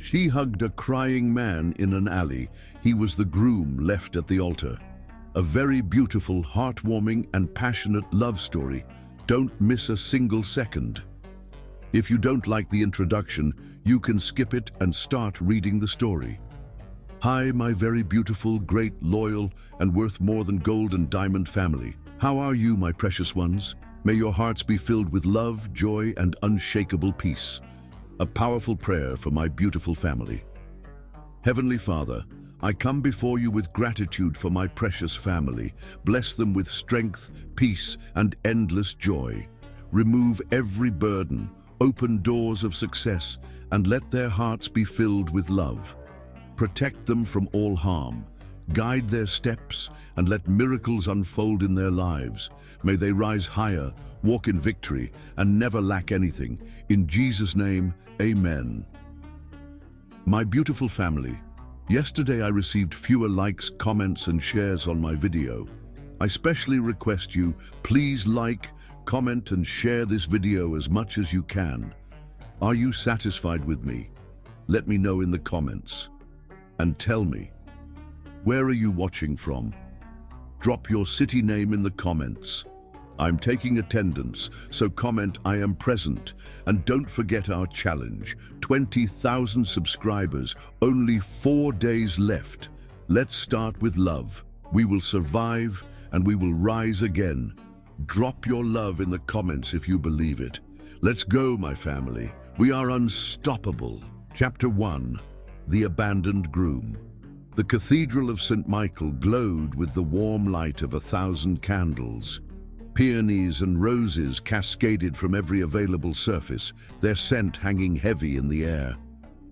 She hugged a crying man in an alley. He was the groom left at the altar. A very beautiful, heartwarming, and passionate love story. Don't miss a single second. If you don't like the introduction, you can skip it and start reading the story. Hi, my very beautiful, great, loyal, and worth more than gold and diamond family. How are you, my precious ones? May your hearts be filled with love, joy, and unshakable peace. A powerful prayer for my beautiful family. Heavenly Father, I come before you with gratitude for my precious family. Bless them with strength, peace, and endless joy. Remove every burden, open doors of success, and let their hearts be filled with love. Protect them from all harm. Guide their steps and let miracles unfold in their lives. May they rise higher, walk in victory, and never lack anything. In Jesus' name, amen. My beautiful family, yesterday I received fewer likes, comments, and shares on my video. I specially request you, please like, comment, and share this video as much as you can. Are you satisfied with me? Let me know in the comments. And tell me, where are you watching from? Drop your city name in the comments. I'm taking attendance, so comment I am present. And don't forget our challenge, 20,000 subscribers, only 4 days left. Let's start with love. We will survive and we will rise again. Drop your love in the comments if you believe it. Let's go, my family. We are unstoppable. Chapter 1, The Abandoned Groom. The Cathedral of St. Michael glowed with the warm light of 1,000 candles. Peonies and roses cascaded from every available surface, their scent hanging heavy in the air.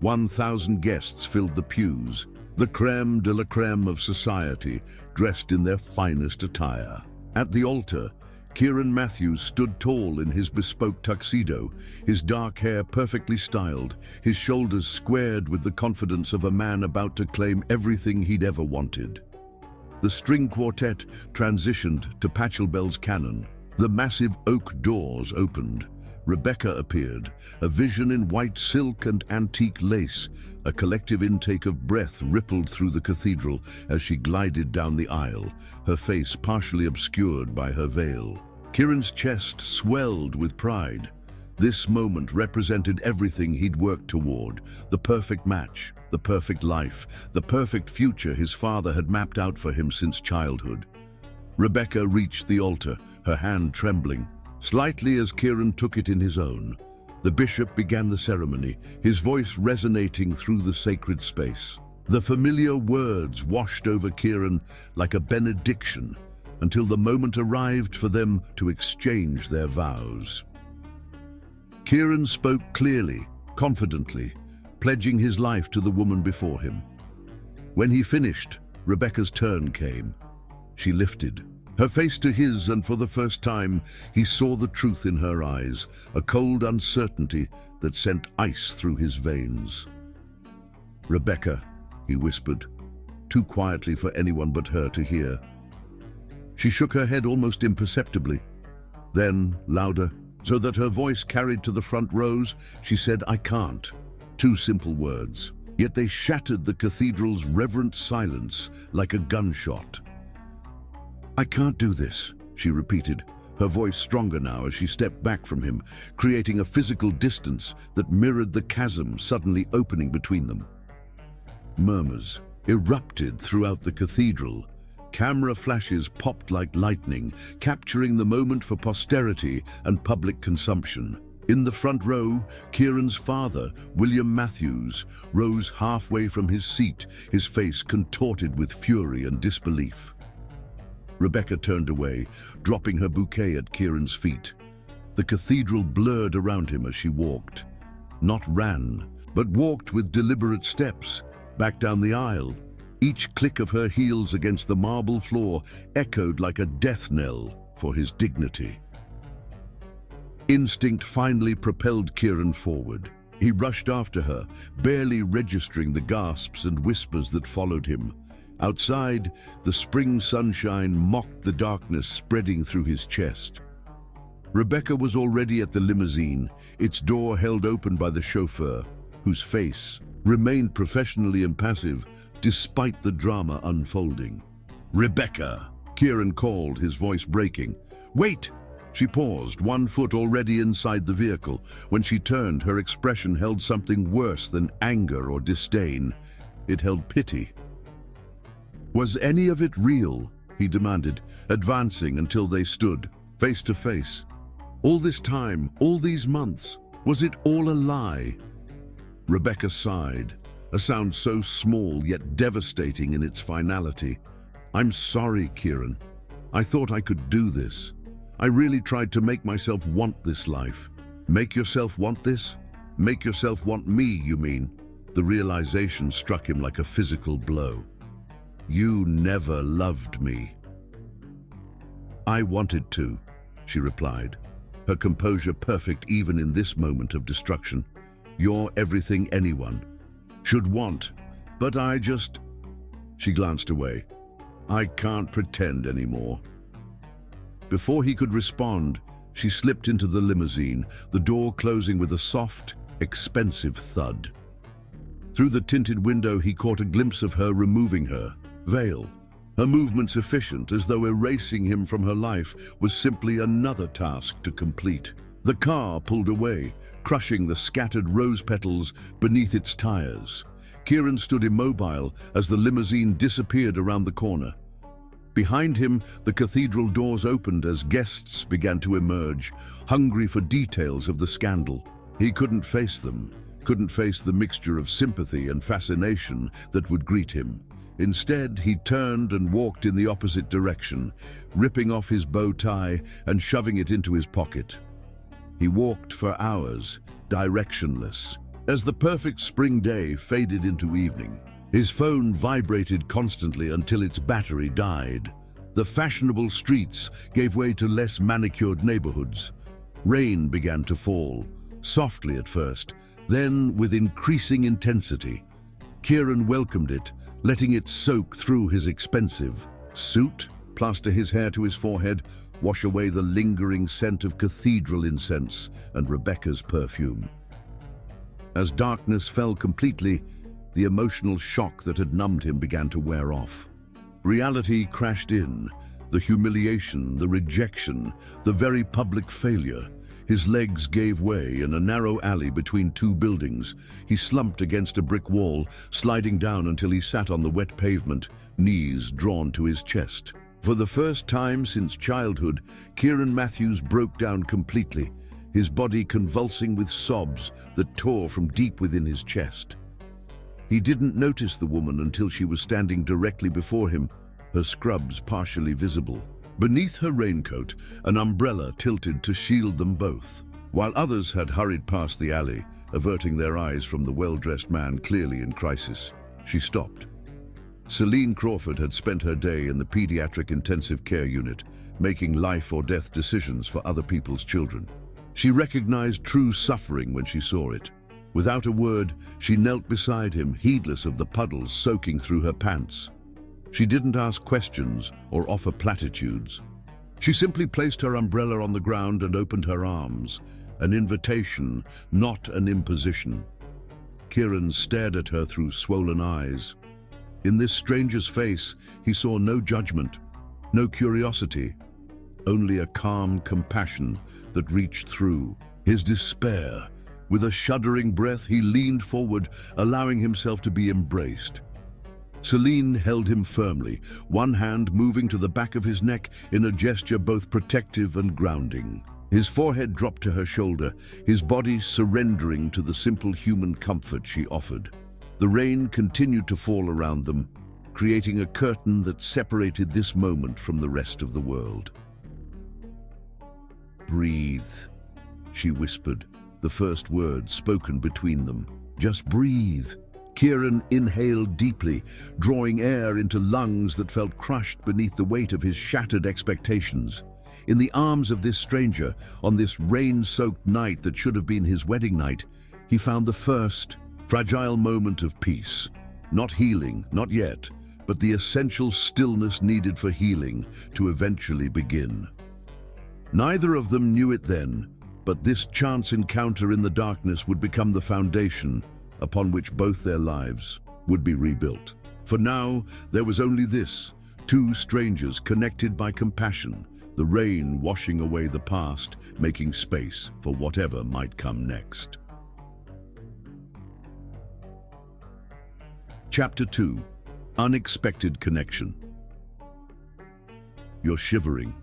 1,000 guests filled the pews, the crème de la crème of society, dressed in their finest attire. At the altar, Kieran Matthews stood tall in his bespoke tuxedo, his dark hair perfectly styled, his shoulders squared with the confidence of a man about to claim everything he'd ever wanted. The string quartet transitioned to Pachelbel's canon. The massive oak doors opened. Rebecca appeared, a vision in white silk and antique lace. A collective intake of breath rippled through the cathedral as she glided down the aisle, her face partially obscured by her veil. Kieran's chest swelled with pride. This moment represented everything he'd worked toward, the perfect match, the perfect life, the perfect future his father had mapped out for him since childhood. Rebecca reached the altar, her hand trembling. Slightly as Kieran took it in his own, the bishop began the ceremony, his voice resonating through the sacred space. The familiar words washed over Kieran like a benediction until the moment arrived for them to exchange their vows. Kieran spoke clearly, confidently, pledging his life to the woman before him. When he finished, Rebecca's turn came. She lifted her face to his, and for the first time, he saw the truth in her eyes, a cold uncertainty that sent ice through his veins. "Rebecca," he whispered, too quietly for anyone but her to hear. She shook her head almost imperceptibly. Then, louder, so that her voice carried to the front rows, she said, "I can't." 2 simple words, yet they shattered the cathedral's reverent silence like a gunshot. "I can't do this," she repeated, her voice stronger now as she stepped back from him, creating a physical distance that mirrored the chasm suddenly opening between them. Murmurs erupted throughout the cathedral. Camera flashes popped like lightning, capturing the moment for posterity and public consumption. In the front row, Kieran's father, William Matthews, rose halfway from his seat, his face contorted with fury and disbelief. Rebecca turned away, dropping her bouquet at Kieran's feet. The cathedral blurred around him as she walked. Not ran, but walked with deliberate steps, back down the aisle. Each click of her heels against the marble floor echoed like a death knell for his dignity. Instinct finally propelled Kieran forward. He rushed after her, barely registering the gasps and whispers that followed him. Outside, the spring sunshine mocked the darkness spreading through his chest. Rebecca was already at the limousine, its door held open by the chauffeur, whose face, remained professionally impassive despite the drama unfolding. "Rebecca!" Kieran called, his voice breaking. "Wait!" She paused, 1 foot already inside the vehicle. When she turned, her expression held something worse than anger or disdain. It held pity. "Was any of it real?" he demanded, advancing until they stood, face to face. "All this time, all these months, was it all a lie?" Rebecca sighed, a sound so small yet devastating in its finality. "I'm sorry, Kieran. I thought I could do this. I really tried to make myself want this life." "Make yourself want this? Make yourself want me, you mean?" The realization struck him like a physical blow. "You never loved me." "I wanted to," she replied, her composure perfect even in this moment of destruction. "You're everything anyone should want, but I just..." She glanced away. "I can't pretend anymore." Before he could respond, she slipped into the limousine, the door closing with a soft, expensive thud. Through the tinted window, he caught a glimpse of her removing her veil, her movements efficient, as though erasing him from her life was simply another task to complete. The car pulled away, crushing the scattered rose petals beneath its tires. Kieran stood immobile as the limousine disappeared around the corner. Behind him, the cathedral doors opened as guests began to emerge, hungry for details of the scandal. He couldn't face them, couldn't face the mixture of sympathy and fascination that would greet him. Instead, he turned and walked in the opposite direction, ripping off his bow tie and shoving it into his pocket. He walked for hours, directionless. As the perfect spring day faded into evening, his phone vibrated constantly until its battery died. The fashionable streets gave way to less manicured neighborhoods. Rain began to fall, softly at first, then with increasing intensity. Kieran welcomed it, letting it soak through his expensive suit, plaster his hair to his forehead, wash away the lingering scent of cathedral incense and Rebecca's perfume. As darkness fell completely, the emotional shock that had numbed him began to wear off. Reality crashed in, the humiliation, the rejection, the very public failure. His legs gave way in a narrow alley between 2 buildings. He slumped against a brick wall, sliding down until he sat on the wet pavement, knees drawn to his chest. For the first time since childhood, Kieran Matthews broke down completely, his body convulsing with sobs that tore from deep within his chest. He didn't notice the woman until she was standing directly before him, her scrubs partially visible. Beneath her raincoat, an umbrella tilted to shield them both. While others had hurried past the alley, averting their eyes from the well-dressed man clearly in crisis, she stopped. Celine Crawford had spent her day in the pediatric intensive care unit, making life or death decisions for other people's children. She recognized true suffering when she saw it. Without a word, she knelt beside him, heedless of the puddles soaking through her pants. She didn't ask questions or offer platitudes. She simply placed her umbrella on the ground and opened her arms, an invitation, not an imposition. Kieran stared at her through swollen eyes. In this stranger's face, he saw no judgment, no curiosity, only a calm compassion that reached through his despair. With a shuddering breath, he leaned forward, allowing himself to be embraced. Celine held him firmly, one hand moving to the back of his neck in a gesture both protective and grounding. His forehead dropped to her shoulder, his body surrendering to the simple human comfort she offered. The rain continued to fall around them, creating a curtain that separated this moment from the rest of the world. "Breathe," she whispered, the first word spoken between them. "Just breathe." Kieran inhaled deeply, drawing air into lungs that felt crushed beneath the weight of his shattered expectations. In the arms of this stranger, on this rain-soaked night that should have been his wedding night, he found the first, fragile moment of peace. Not healing, not yet, but the essential stillness needed for healing to eventually begin. Neither of them knew it then, but this chance encounter in the darkness would become the foundation upon which both their lives would be rebuilt. For now, there was only this, two strangers connected by compassion, the rain washing away the past, making space for whatever might come next. Chapter 2. Unexpected Connection. "You're shivering."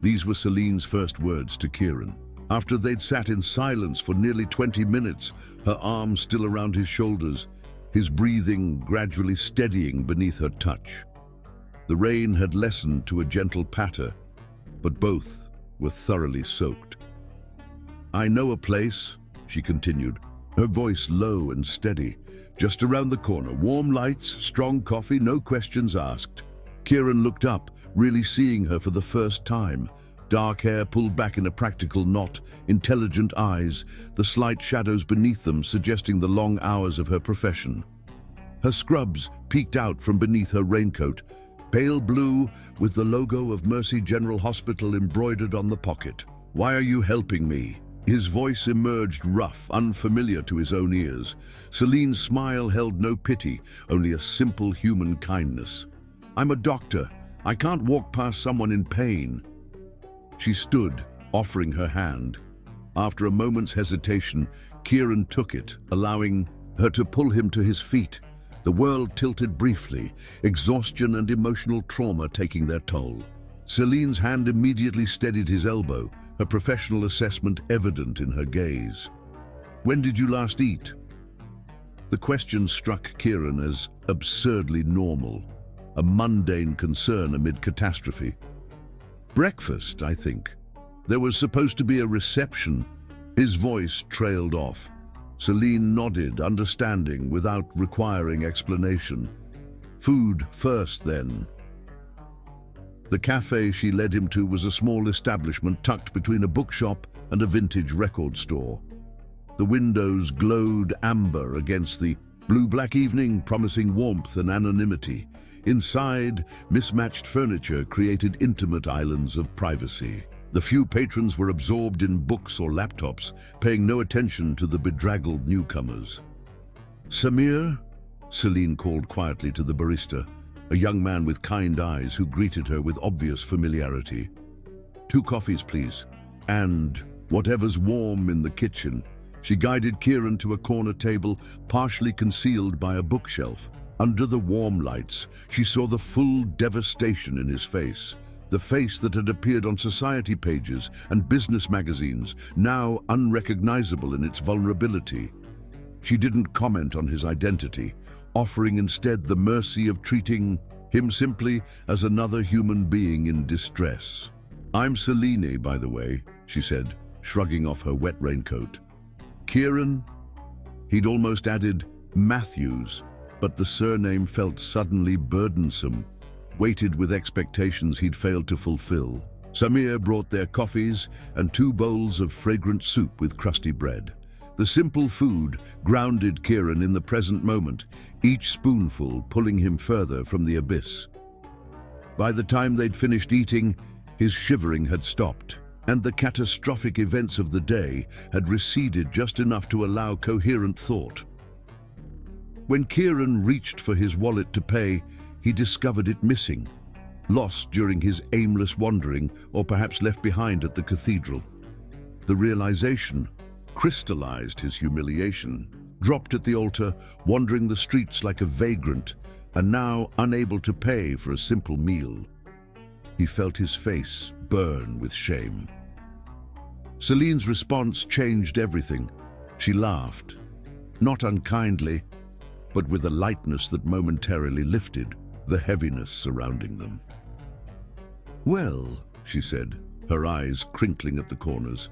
These were Celine's first words to Kieran. After they'd sat in silence for nearly 20 minutes, her arms still around his shoulders, his breathing gradually steadying beneath her touch. The rain had lessened to a gentle patter, but both were thoroughly soaked. "I know a place," she continued, her voice low and steady. "Just around the corner, warm lights, strong coffee, no questions asked." Kieran looked up, really seeing her for the first time. Dark hair pulled back in a practical knot, intelligent eyes, the slight shadows beneath them suggesting the long hours of her profession. Her scrubs peeked out from beneath her raincoat, pale blue with the logo of Mercy General Hospital embroidered on the pocket. "Why are you helping me?" His voice emerged rough, unfamiliar to his own ears. Celine's smile held no pity, only a simple human kindness. "I'm a doctor. I can't walk past someone in pain." She stood, offering her hand. After a moment's hesitation, Kieran took it, allowing her to pull him to his feet. The world tilted briefly, exhaustion and emotional trauma taking their toll. Celine's hand immediately steadied his elbow, her professional assessment evident in her gaze. "When did you last eat?" The question struck Kieran as absurdly normal, a mundane concern amid catastrophe. "Breakfast, I think. There was supposed to be a reception." His voice trailed off. Celine nodded, understanding without requiring explanation. "Food first, then." The cafe she led him to was a small establishment tucked between a bookshop and a vintage record store. The windows glowed amber against the blue-black evening, promising warmth and anonymity. Inside, mismatched furniture created intimate islands of privacy. The few patrons were absorbed in books or laptops, paying no attention to the bedraggled newcomers. "Samir?" Celine called quietly to the barista, a young man with kind eyes who greeted her with obvious familiarity. "2 coffees, please. And whatever's warm in the kitchen." She guided Kieran to a corner table, partially concealed by a bookshelf. Under the warm lights, she saw the full devastation in his face. The face that had appeared on society pages and business magazines, now unrecognizable in its vulnerability. She didn't comment on his identity, offering instead the mercy of treating him simply as another human being in distress. "I'm Celine, by the way," she said, shrugging off her wet raincoat. "Kieran?" He'd almost added Matthews, but the surname felt suddenly burdensome, weighted with expectations he'd failed to fulfill. Samir brought their coffees and 2 bowls of fragrant soup with crusty bread. The simple food grounded Kieran in the present moment, each spoonful pulling him further from the abyss. By the time they'd finished eating, his shivering had stopped, and the catastrophic events of the day had receded just enough to allow coherent thought. When Kieran reached for his wallet to pay, he discovered it missing, lost during his aimless wandering or perhaps left behind at the cathedral. The realization crystallized his humiliation. Dropped at the altar, wandering the streets like a vagrant, and now unable to pay for a simple meal. He felt his face burn with shame. Celine's response changed everything. She laughed, not unkindly, but with a lightness that momentarily lifted the heaviness surrounding them. "Well," she said, her eyes crinkling at the corners,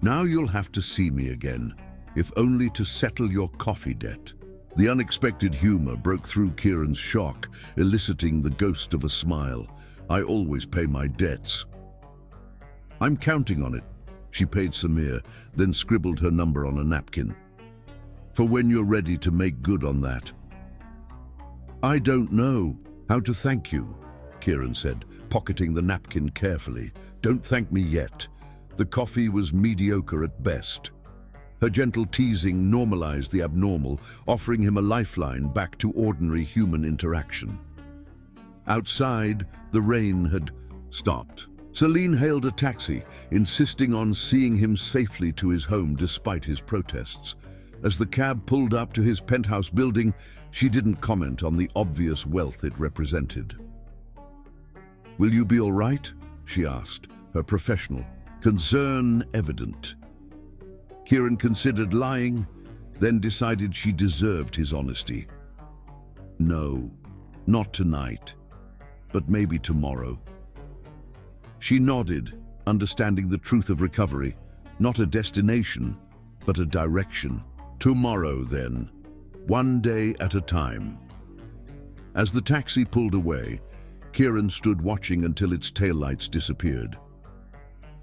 "now you'll have to see me again, if only to settle your coffee debt." The unexpected humor broke through Kieran's shock, eliciting the ghost of a smile. "I always pay my debts." "I'm counting on it." She paid Samir, then scribbled her number on a napkin. "For when you're ready to make good on that." "I don't know how to thank you," Kieran said, pocketing the napkin carefully. "Don't thank me yet. The coffee was mediocre at best." Her gentle teasing normalized the abnormal, offering him a lifeline back to ordinary human interaction. Outside, the rain had stopped. Celine hailed a taxi, insisting on seeing him safely to his home despite his protests. As the cab pulled up to his penthouse building, she didn't comment on the obvious wealth it represented. "Will you be all right?" she asked, her professional concern evident. Kieran considered lying, then decided she deserved his honesty. "No, not tonight, but maybe tomorrow." She nodded, understanding the truth of recovery, not a destination, but a direction. Tomorrow, then, one day at a time. As the taxi pulled away, Kieran stood watching until its taillights disappeared.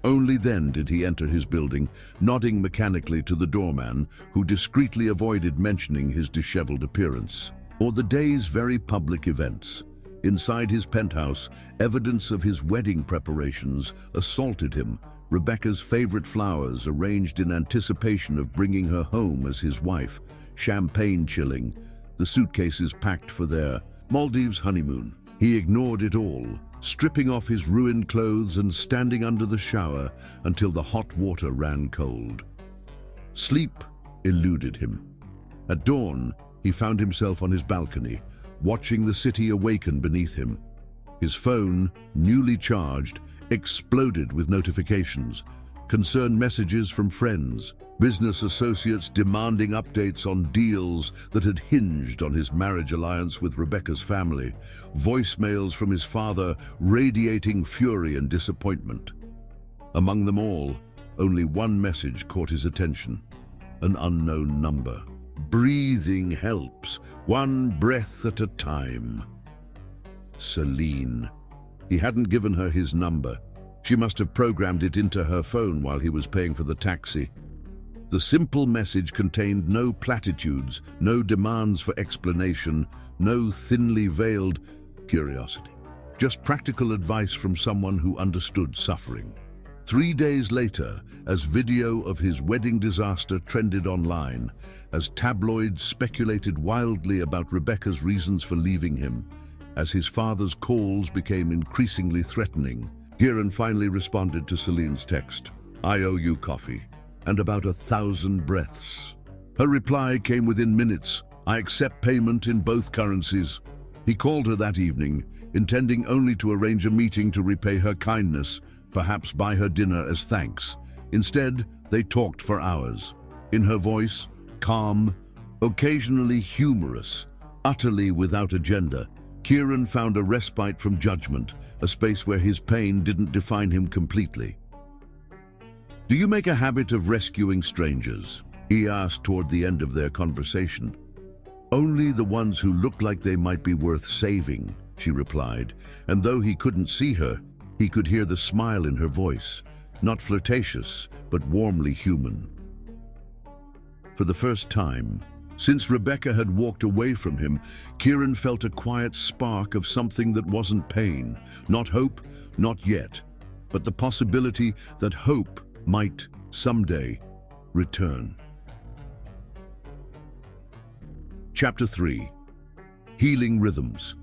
Only then did he enter his building, nodding mechanically to the doorman, who discreetly avoided mentioning his disheveled appearance, or the day's very public events. Inside his penthouse, evidence of his wedding preparations assaulted him, Rebecca's favorite flowers arranged in anticipation of bringing her home as his wife, champagne chilling, the suitcases packed for their Maldives honeymoon. He ignored it all, stripping off his ruined clothes and standing under the shower until the hot water ran cold. Sleep eluded him. At dawn, he found himself on his balcony, watching the city awaken beneath him. His phone, newly charged, exploded with notifications, concerned messages from friends, business associates demanding updates on deals that had hinged on his marriage alliance with Rebecca's family, voicemails from his father radiating fury and disappointment. Among them all, only one message caught his attention: an unknown number. "Breathing helps, one breath at a time." Celine. He hadn't given her his number. She must have programmed it into her phone while he was paying for the taxi. The simple message contained no platitudes, no demands for explanation, no thinly veiled curiosity. Just practical advice from someone who understood suffering. 3 days later, as video of his wedding disaster trended online, as tabloids speculated wildly about Rebecca's reasons for leaving him, as his father's calls became increasingly threatening, Kieran finally responded to Celine's text, "I owe you coffee, and about 1,000 breaths." Her reply came within minutes, "I accept payment in both currencies." He called her that evening, intending only to arrange a meeting to repay her kindness, perhaps buy her dinner as thanks. Instead, they talked for hours. In her voice, calm, occasionally humorous, utterly without agenda, Kieran found a respite from judgment, a space where his pain didn't define him completely. "Do you make a habit of rescuing strangers?" he asked toward the end of their conversation. "Only the ones who look like they might be worth saving," she replied, and though he couldn't see her, he could hear the smile in her voice, not flirtatious, but warmly human. For the first time, since Rebecca had walked away from him, Kieran felt a quiet spark of something that wasn't pain, not hope, not yet, but the possibility that hope might, someday, return. Chapter 3. Healing Rhythms.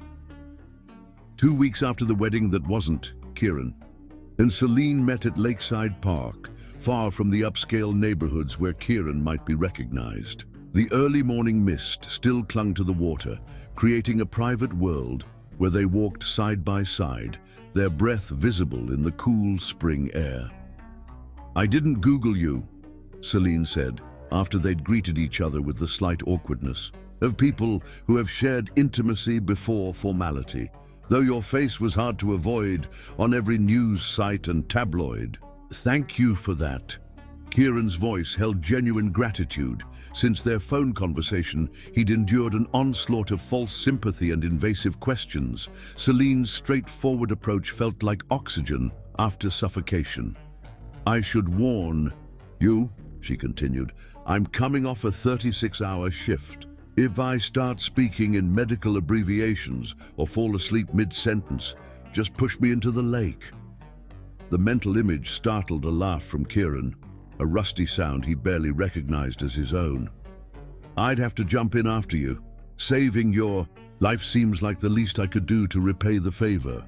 2 weeks after the wedding that wasn't, Kieran and Celine met at Lakeside Park, far from the upscale neighborhoods where Kieran might be recognized. The early morning mist still clung to the water, creating a private world where they walked side by side, their breath visible in the cool spring air. "I didn't Google you," Celine said, after they'd greeted each other with the slight awkwardness of people who have shared intimacy before formality, though your face was hard to avoid on every news site and tabloid. "Thank you for that." Kieran's voice held genuine gratitude. Since their phone conversation, he'd endured an onslaught of false sympathy and invasive questions. Celine's straightforward approach felt like oxygen after suffocation. "I should warn you," she continued, "I'm coming off a 36-hour shift. If I start speaking in medical abbreviations or fall asleep mid-sentence, just push me into the lake." The mental image startled a laugh from Kieran. a rusty sound he barely recognized as his own. "I'd have to jump in after you. Saving your life seems like the least I could do to repay the favor."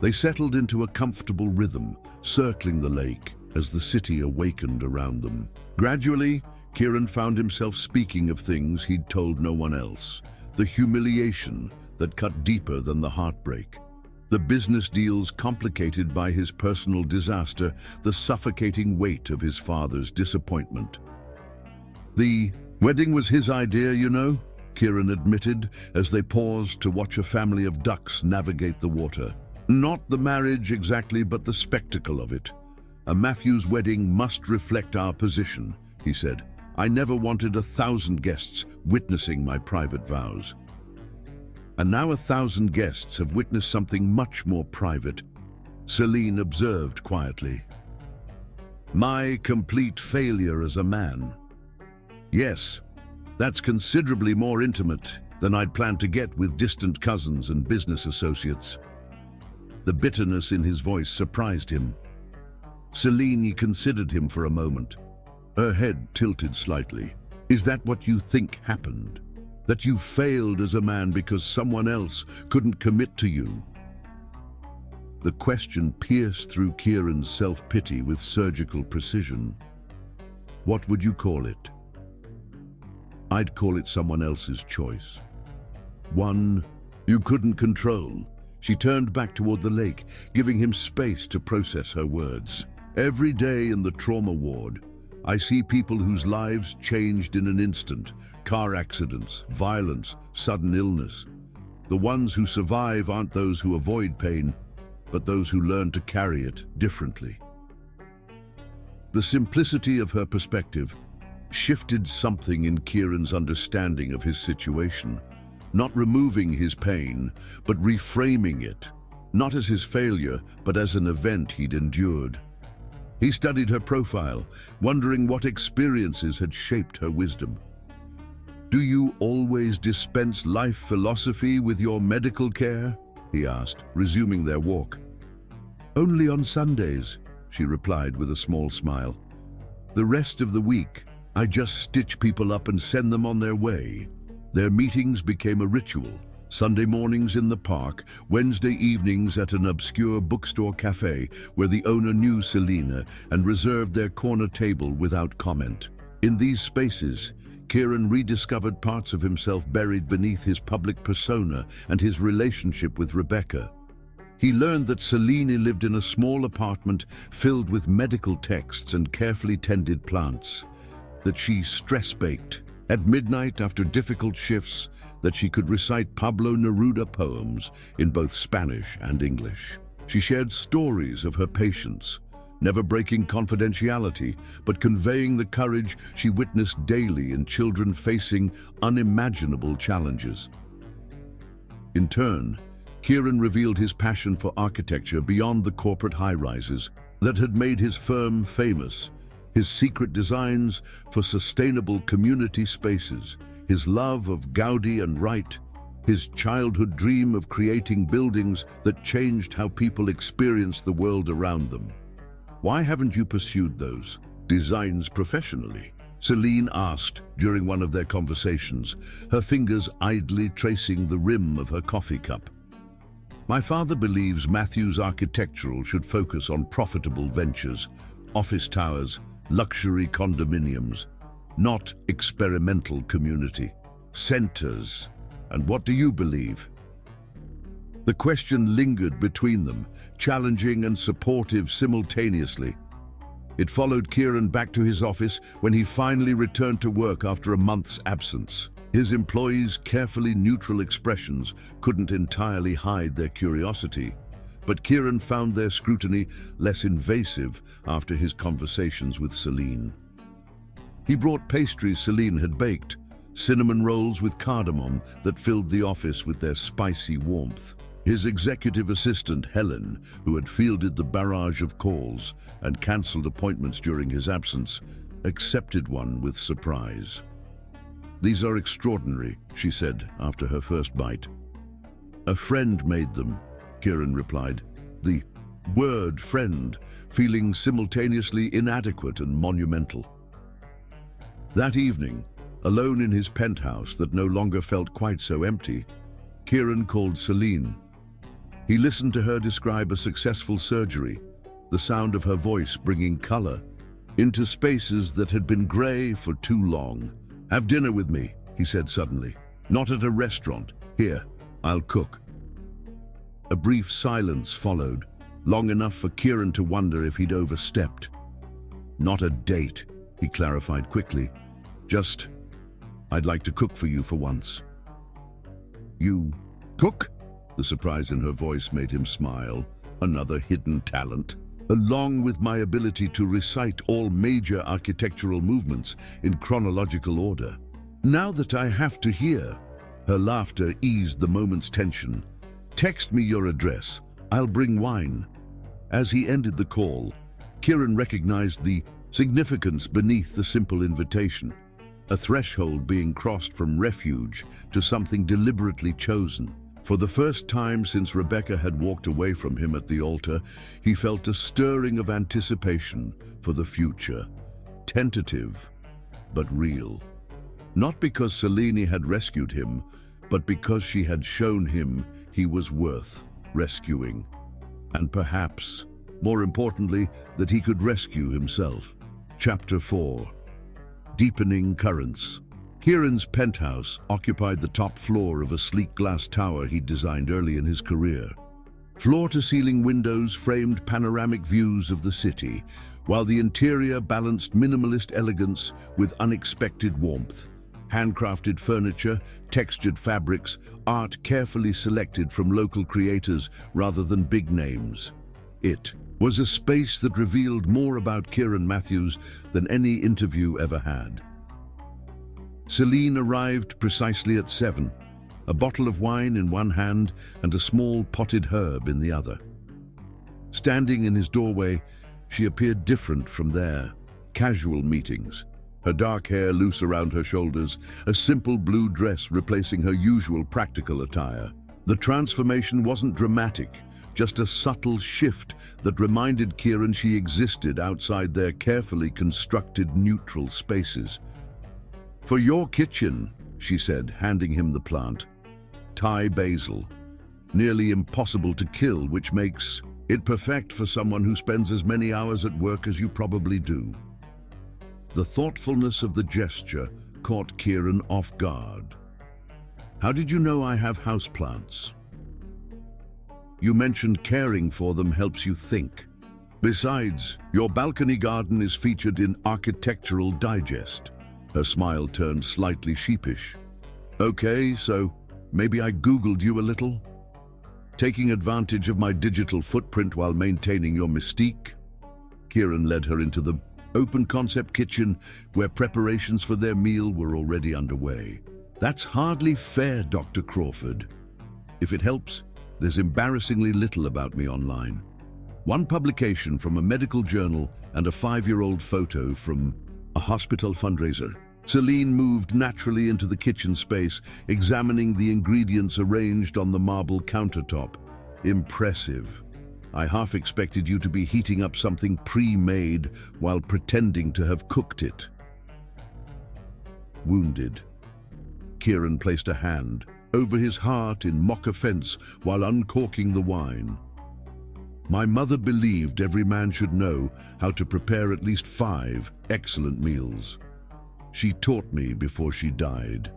They settled into a comfortable rhythm, circling the lake as the city awakened around them. Gradually, Kieran found himself speaking of things he'd told no one else. The humiliation that cut deeper than the heartbreak. The business deals complicated by his personal disaster, the suffocating weight of his father's disappointment. "The wedding was his idea, you know," Kieran admitted as they paused to watch a family of ducks navigate the water. "Not the marriage exactly, but the spectacle of it. A Matthews wedding must reflect our position," he said. "I never wanted 1,000 guests witnessing my private vows. And now 1,000 guests have witnessed something much more private," Celine observed quietly. "My complete failure as a man. Yes, that's considerably more intimate than I'd planned to get with distant cousins and business associates." The bitterness in his voice surprised him. Celine considered him for a moment. Her head tilted slightly. "Is that what you think happened? That you failed as a man because someone else couldn't commit to you?" The question pierced through Kieran's self-pity with surgical precision. "What would you call it?" "I'd call it someone else's choice. One you couldn't control." She turned back toward the lake, giving him space to process her words. "Every day in the trauma ward, I see people whose lives changed in an instant. Car accidents, violence, sudden illness. The ones who survive aren't those who avoid pain, but those who learn to carry it differently." The simplicity of her perspective shifted something in Kieran's understanding of his situation. Not removing his pain, but reframing it, not as his failure, but as an event he'd endured. He studied her profile, wondering what experiences had shaped her wisdom. "Do you always dispense life philosophy with your medical care?" he asked, resuming their walk. "Only on Sundays," she replied with a small smile. "The rest of the week, I just stitch people up and send them on their way." Their meetings became a ritual. Sunday mornings in the park, Wednesday evenings at an obscure bookstore cafe where the owner knew Selena and reserved their corner table without comment. In these spaces, Kieran rediscovered parts of himself buried beneath his public persona and his relationship with Rebecca. He learned that Selena lived in a small apartment filled with medical texts and carefully tended plants, that she stress-baked at midnight after difficult shifts, that she could recite Pablo Neruda poems in both Spanish and English. She shared stories of her patients, never breaking confidentiality, but conveying the courage she witnessed daily in children facing unimaginable challenges. In turn, Kieran revealed his passion for architecture beyond the corporate high-rises that had made his firm famous, his secret designs for sustainable community spaces, his love of Gaudi and Wright, his childhood dream of creating buildings that changed how people experience the world around them. "Why haven't you pursued those designs professionally?" Celine asked during one of their conversations, her fingers idly tracing the rim of her coffee cup. "My father believes Matthews Architectural should focus on profitable ventures, office towers, luxury condominiums, not experimental community centers. And what do you believe?" The question lingered between them, challenging and supportive simultaneously. It followed Kieran back to his office when he finally returned to work after a month's absence. His employees' carefully neutral expressions couldn't entirely hide their curiosity, but Kieran found their scrutiny less invasive after his conversations with Celine. He brought pastries Celine had baked, cinnamon rolls with cardamom that filled the office with their spicy warmth. His executive assistant, Helen, who had fielded the barrage of calls and cancelled appointments during his absence, accepted one with surprise. "These are extraordinary," she said after her first bite. "A friend made them," Kieran replied. "The word friend, feeling simultaneously inadequate and monumental. That evening, alone in his penthouse that no longer felt quite so empty, Kieran called Celine. He listened to her describe a successful surgery, the sound of her voice bringing color into spaces that had been gray for too long. "Have dinner with me," he said suddenly. "Not at a restaurant. Here, I'll cook." A brief silence followed, long enough for Kieran to wonder if he'd overstepped. "Not a date," he clarified quickly. "Just, I'd like to cook for you for once." "You cook?" The surprise in her voice made him smile. "Another hidden talent. Along with my ability to recite all major architectural movements in chronological order. Now that I have to hear." Her laughter eased the moment's tension. "Text me your address. I'll bring wine." As he ended the call, Kieran recognized the significance beneath the simple invitation, a threshold being crossed from refuge to something deliberately chosen. For the first time since Rebecca had walked away from him at the altar, he felt a stirring of anticipation for the future, tentative but real. Not because Celine had rescued him, but because she had shown him he was worth rescuing. And perhaps, more importantly, that he could rescue himself. Chapter 4. Deepening Currents. Kieran's penthouse occupied the top floor of a sleek glass tower he'd designed early in his career. Floor-to-ceiling windows framed panoramic views of the city, while the interior balanced minimalist elegance with unexpected warmth. Handcrafted furniture, textured fabrics, art carefully selected from local creators rather than big names. It was a space that revealed more about Kieran Matthews than any interview ever had. Celine arrived precisely at 7, a bottle of wine in one hand and a small potted herb in the other. Standing in his doorway, she appeared different from their casual meetings. Her dark hair loose around her shoulders, a simple blue dress replacing her usual practical attire. The transformation wasn't dramatic, just a subtle shift that reminded Kieran she existed outside their carefully constructed neutral spaces. "For your kitchen," she said, handing him the plant. "Thai basil. Nearly impossible to kill, which makes it perfect for someone who spends as many hours at work as you probably do." The thoughtfulness of the gesture caught Kieran off guard. "How did you know I have houseplants?" "You mentioned caring for them helps you think. Besides, your balcony garden is featured in Architectural Digest." Her smile turned slightly sheepish. "Okay, so maybe I Googled you a little? Taking advantage of my digital footprint while maintaining your mystique?" Kieran led her into the open-concept kitchen where preparations for their meal were already underway. "That's hardly fair, Dr. Crawford. If it helps, there's embarrassingly little about me online. One publication from a medical journal and a 5-year-old photo from a hospital fundraiser." Celine moved naturally into the kitchen space, examining the ingredients arranged on the marble countertop. "Impressive. I half expected you to be heating up something pre-made while pretending to have cooked it." Wounded, Kieran placed a hand over his heart in mock offense while uncorking the wine. "My mother believed every man should know how to prepare at least 5 excellent meals. She taught me before she died."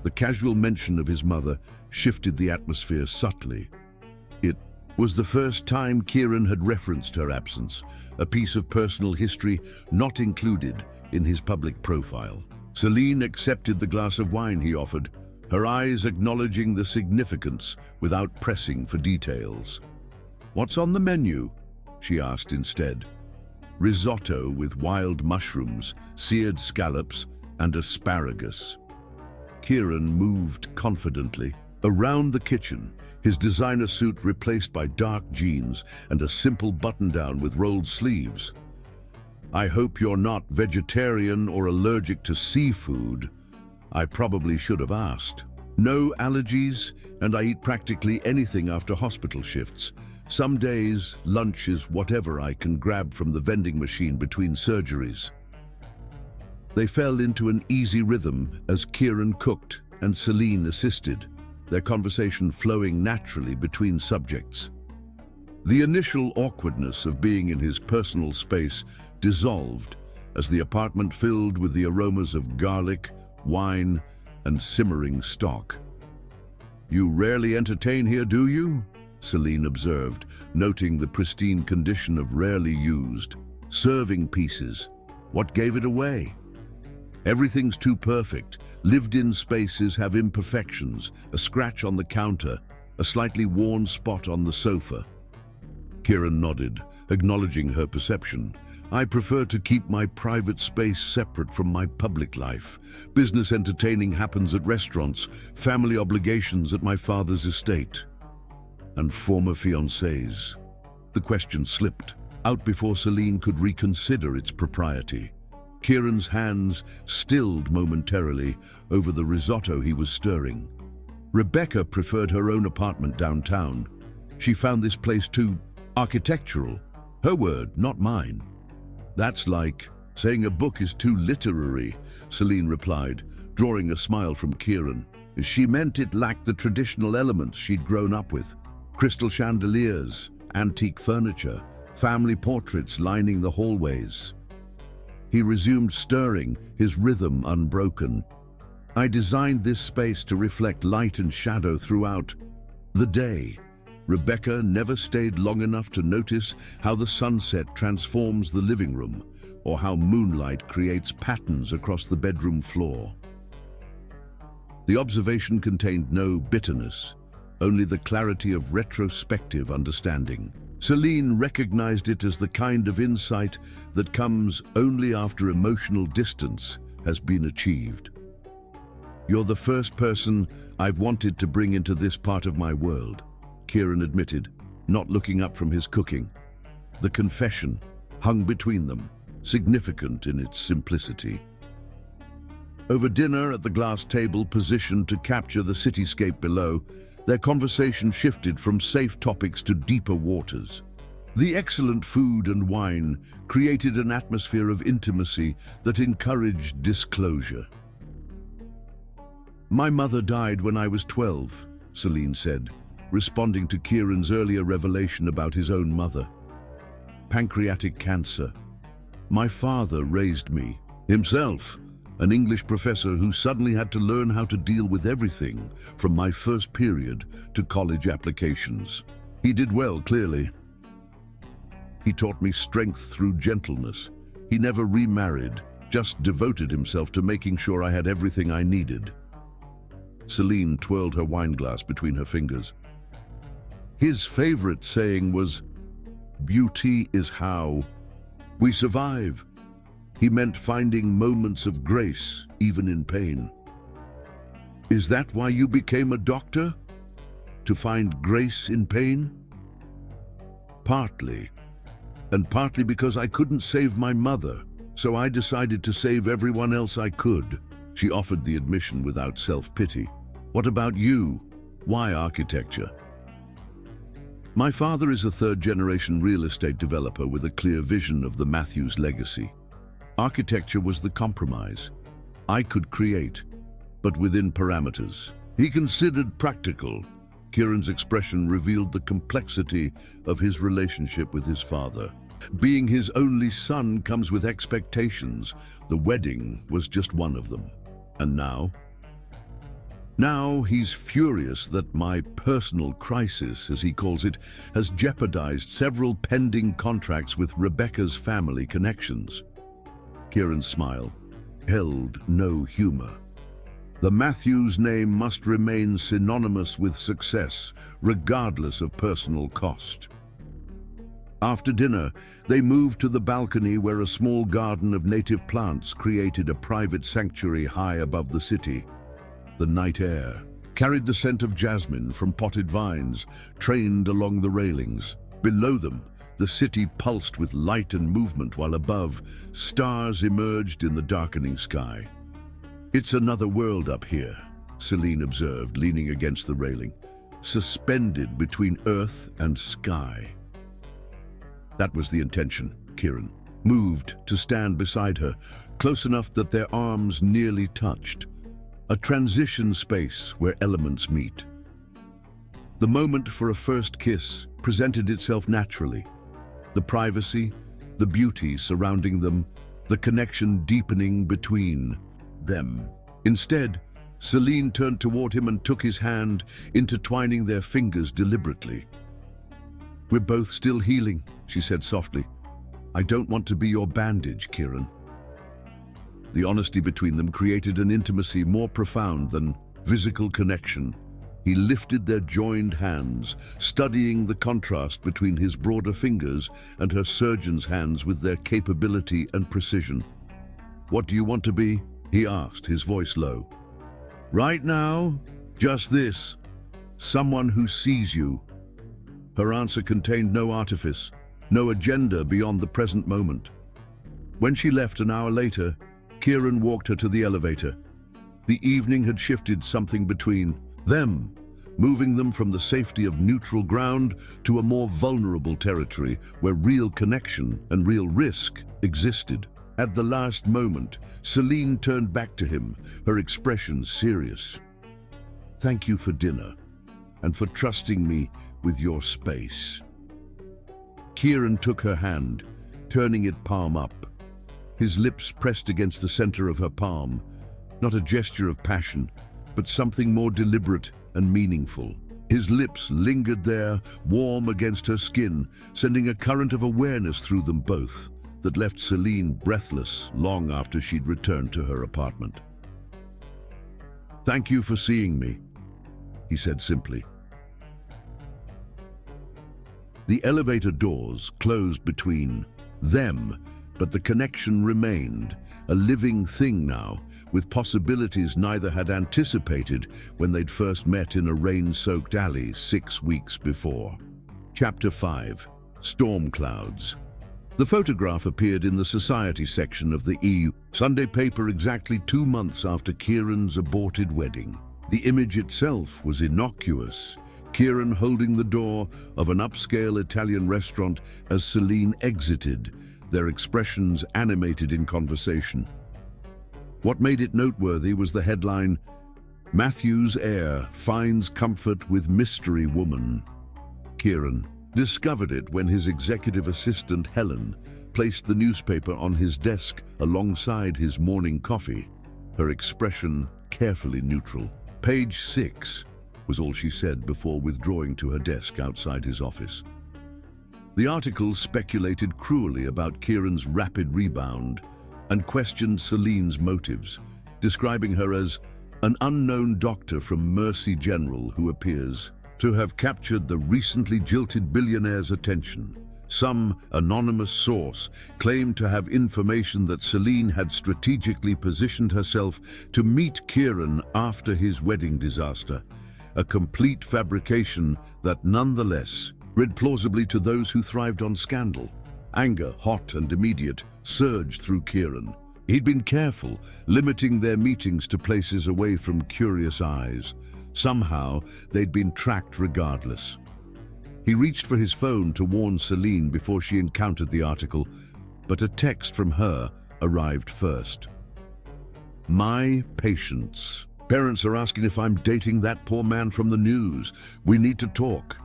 The casual mention of his mother shifted the atmosphere subtly. It was the first time Kieran had referenced her absence, a piece of personal history not included in his public profile. Celine accepted the glass of wine he offered, her eyes acknowledging the significance without pressing for details. "What's on the menu?" she asked instead. "Risotto with wild mushrooms, seared scallops, and asparagus." Kieran moved confidently around the kitchen, his designer suit replaced by dark jeans and a simple button-down with rolled sleeves. "I hope you're not vegetarian or allergic to seafood. I probably should have asked." "No allergies, and I eat practically anything after hospital shifts," Some days, lunch is whatever I can grab from the vending machine between surgeries. They fell into an easy rhythm as Kieran cooked and Celine assisted, their conversation flowing naturally between subjects. The initial awkwardness of being in his personal space dissolved as the apartment filled with the aromas of garlic, wine, and simmering stock. "You rarely entertain here, do you?" Celine observed, noting the pristine condition of rarely used serving pieces. "What gave it away?" "Everything's too perfect. Lived-in spaces have imperfections, a scratch on the counter, a slightly worn spot on the sofa." Kieran nodded, acknowledging her perception. "I prefer to keep my private space separate from my public life. Business entertaining happens at restaurants, family obligations at my father's estate." "And former fiancés?" The question slipped out before Celine could reconsider its propriety. Kieran's hands stilled momentarily over the risotto he was stirring. Rebecca preferred her own apartment downtown. She found this place too architectural. Her word, not mine. "That's like saying a book is too literary," Celine replied, drawing a smile from Kieran. She meant it lacked the traditional elements she'd grown up with. Crystal chandeliers, antique furniture, family portraits lining the hallways. He resumed stirring, his rhythm unbroken. "I designed this space to reflect light and shadow throughout the day." Rebecca never stayed long enough to notice how the sunset transforms the living room, or how moonlight creates patterns across the bedroom floor. The observation contained no bitterness, only the clarity of retrospective understanding. Celine recognized it as the kind of insight that comes only after emotional distance has been achieved. "You're the first person I've wanted to bring into this part of my world," Kieran admitted, not looking up from his cooking. The confession hung between them, significant in its simplicity. Over dinner at the glass table positioned to capture the cityscape below, their conversation shifted from safe topics to deeper waters. The excellent food and wine created an atmosphere of intimacy that encouraged disclosure. "My mother died when I was 12, Celine said, responding to Kieran's earlier revelation about his own mother. "Pancreatic cancer. My father raised me, himself, an English professor who suddenly had to learn how to deal with everything from my first period to college applications. He did well, clearly. He taught me strength through gentleness. He never remarried, just devoted himself to making sure I had everything I needed." Celine twirled her wineglass between her fingers. "His favorite saying was, 'Beauty is how we survive.' He meant finding moments of grace, even in pain." "Is that why you became a doctor? To find grace in pain?" "Partly. And partly because I couldn't save my mother, so I decided to save everyone else I could." She offered the admission without self-pity. "What about you? Why architecture?" "My father is a third-generation real estate developer with a clear vision of the Matthews legacy. Architecture was the compromise. I could create, but within parameters. He considered practical." Kieran's expression revealed the complexity of his relationship with his father. Being his only son comes with expectations. The wedding was just one of them. And now? Now he's furious that my personal crisis, as he calls it, has jeopardized several pending contracts with Rebecca's family connections. Kieran's smile held no humor. "The Matthews name must remain synonymous with success, regardless of personal cost." After dinner, they moved to the balcony where a small garden of native plants created a private sanctuary high above the city. The night air carried the scent of jasmine from potted vines trained along the railings. Below them, the city pulsed with light and movement, while above, stars emerged in the darkening sky. "It's another world up here," Celine observed, leaning against the railing. suspended between earth and sky. That was the intention, Kieran. Moved to stand beside her, close enough that their arms nearly touched. A transition space where elements meet. The moment for a first kiss presented itself naturally. The privacy, the beauty surrounding them, the connection deepening between them. Instead, Celine turned toward him and took his hand, intertwining their fingers deliberately. "We're both still healing," she said softly. "I don't want to be your bandage, Kieran." The honesty between them created an intimacy more profound than physical connection. He lifted their joined hands, studying the contrast between his broader fingers and her surgeon's hands with their capability and precision. "What do you want to be?" he asked, his voice low. "Right now, just this. Someone who sees you." Her answer contained no artifice, no agenda beyond the present moment. When she left an hour later, Kieran walked her to the elevator. The evening had shifted something between them, moving them from the safety of neutral ground to a more vulnerable territory where real connection and real risk existed. At the last moment, Celine turned back to him, her expression serious. "Thank you for dinner, and for trusting me with your space." Kieran took her hand, turning it palm up. His lips pressed against the center of her palm, not a gesture of passion, but something more deliberate and meaningful. His lips lingered there, warm against her skin, sending a current of awareness through them both that left Celine breathless long after she'd returned to her apartment. "Thank you for seeing me," he said simply. The elevator doors closed between them, but the connection remained, a living thing now, with possibilities neither had anticipated when they'd first met in a rain-soaked alley 6 weeks before. Chapter 5. Storm Clouds. The photograph appeared in the society section of the Sunday paper exactly 2 months after Kieran's aborted wedding. The image itself was innocuous, Kieran holding the door of an upscale Italian restaurant as Celine exited, their expressions animated in conversation. What made it noteworthy was the headline, "Matthew's heir finds comfort with mystery woman." Kieran discovered it when his executive assistant, Helen, placed the newspaper on his desk alongside his morning coffee, her expression carefully neutral. "Page 6, was all she said before withdrawing to her desk outside his office. The article speculated cruelly about Kieran's rapid rebound and questioned Celine's motives, describing her as an unknown doctor from Mercy General who appears to have captured the recently jilted billionaire's attention. Some anonymous source claimed to have information that Celine had strategically positioned herself to meet Kieran after his wedding disaster, a complete fabrication that nonetheless read plausibly to those who thrived on scandal. Anger, hot and immediate, surged through Kieran. He'd been careful, limiting their meetings to places away from curious eyes. Somehow, they'd been tracked regardless. He reached for his phone to warn Celine before she encountered the article, but a text from her arrived first. "My patience. Parents are asking if I'm dating that poor man from the news. We need to talk."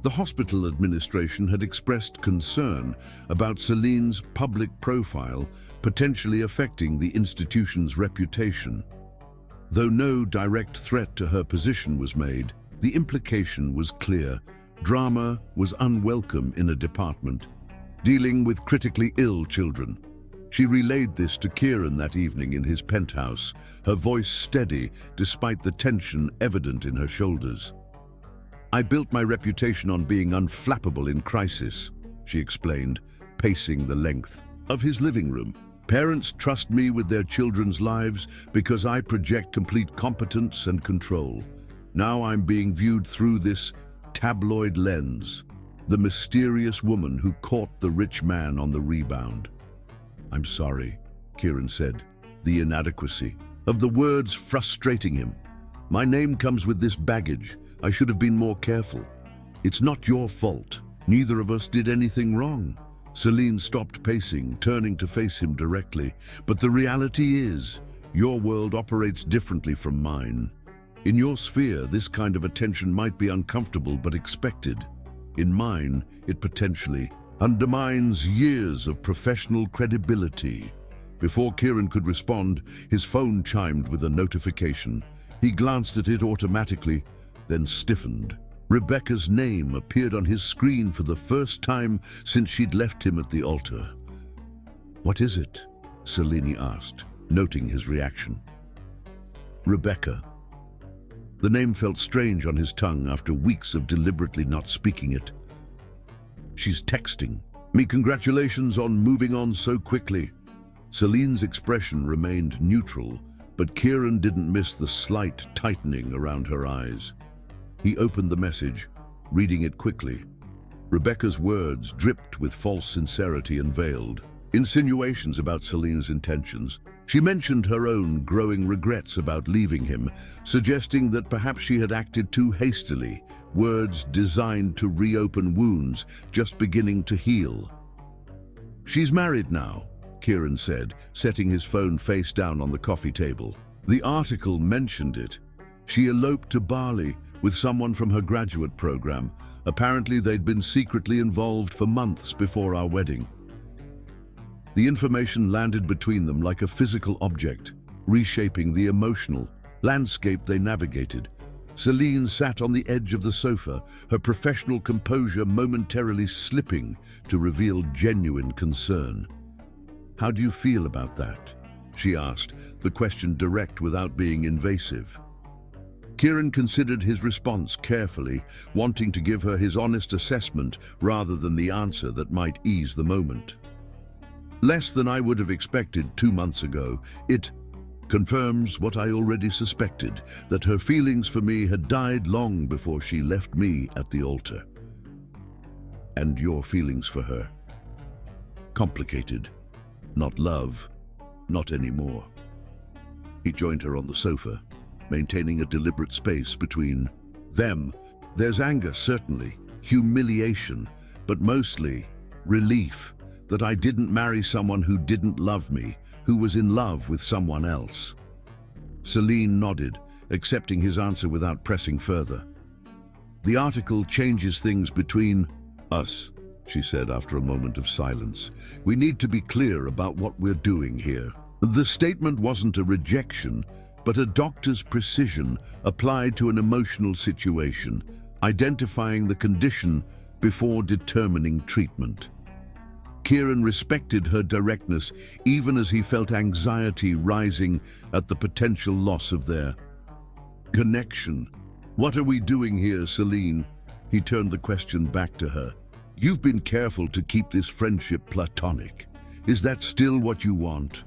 The hospital administration had expressed concern about Celine's public profile potentially affecting the institution's reputation. Though no direct threat to her position was made, the implication was clear. Drama was unwelcome in a department dealing with critically ill children. She relayed this to Kieran that evening in his penthouse, her voice steady despite the tension evident in her shoulders. "I built my reputation on being unflappable in crisis," she explained, pacing the length of his living room. "Parents trust me with their children's lives because I project complete competence and control. Now I'm being viewed through this tabloid lens, the mysterious woman who caught the rich man on the rebound." "I'm sorry," Kieran said, the inadequacy of the words frustrating him. My name comes with this baggage. I should have been more careful. It's not your fault. Neither of us did anything wrong. Celine stopped pacing, turning to face him directly. But the reality is, your world operates differently from mine. In your sphere, this kind of attention might be uncomfortable but expected. In mine, it potentially undermines years of professional credibility. Before Kieran could respond, his phone chimed with a notification. He glanced at it automatically, then stiffened. Rebecca's name appeared on his screen for the first time since she'd left him at the altar. "What is it?" Celine asked, noting his reaction. Rebecca. The name felt strange on his tongue after weeks of deliberately not speaking it. "She's texting me congratulations on moving on so quickly." Celine's expression remained neutral, but Kieran didn't miss the slight tightening around her eyes. He opened the message, reading it quickly. Rebecca's words dripped with false sincerity and veiled insinuations about Celine's intentions. She mentioned her own growing regrets about leaving him, suggesting that perhaps she had acted too hastily, words designed to reopen wounds just beginning to heal. "She's married now," Kieran said, setting his phone face down on the coffee table. "The article mentioned it. She eloped to Bali with someone from her graduate program. Apparently they'd been secretly involved for months before our wedding." The information landed between them like a physical object, reshaping the emotional landscape they navigated. Celine sat on the edge of the sofa, her professional composure momentarily slipping to reveal genuine concern. "How do you feel about that?" she asked, the question direct without being invasive. Kieran considered his response carefully, wanting to give her his honest assessment rather than the answer that might ease the moment. "Less than I would have expected 2 months ago. It confirms what I already suspected, that her feelings for me had died long before she left me at the altar." "And your feelings for her?" "Complicated. Not love. Not anymore." He joined her on the sofa, maintaining a deliberate space between them. "There's anger, certainly, humiliation, but mostly relief that I didn't marry someone who didn't love me, who was in love with someone else." Celine nodded, accepting his answer without pressing further. "The article changes things between us," she said after a moment of silence. "We need to be clear about what we're doing here." The statement wasn't a rejection, but a doctor's precision applied to an emotional situation, identifying the condition before determining treatment. Kieran respected her directness, even as he felt anxiety rising at the potential loss of their connection. "What are we doing here, Celine?" He turned the question back to her. "You've been careful to keep this friendship platonic. Is that still what you want?"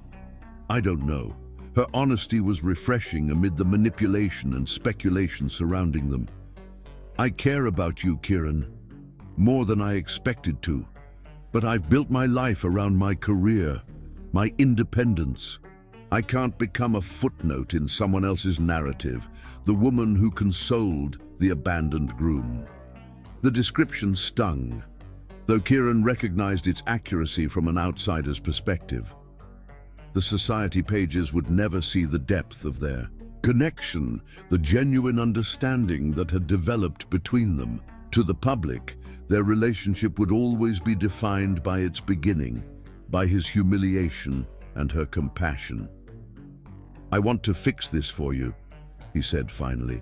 "I don't know." Her honesty was refreshing amid the manipulation and speculation surrounding them. "I care about you, Kieran, more than I expected to. But I've built my life around my career, my independence. I can't become a footnote in someone else's narrative, the woman who consoled the abandoned groom." The description stung, though Kieran recognized its accuracy from an outsider's perspective. The society pages would never see the depth of their connection, the genuine understanding that had developed between them. To the public, their relationship would always be defined by its beginning, by his humiliation and her compassion. "I want to fix this for you," he said finally.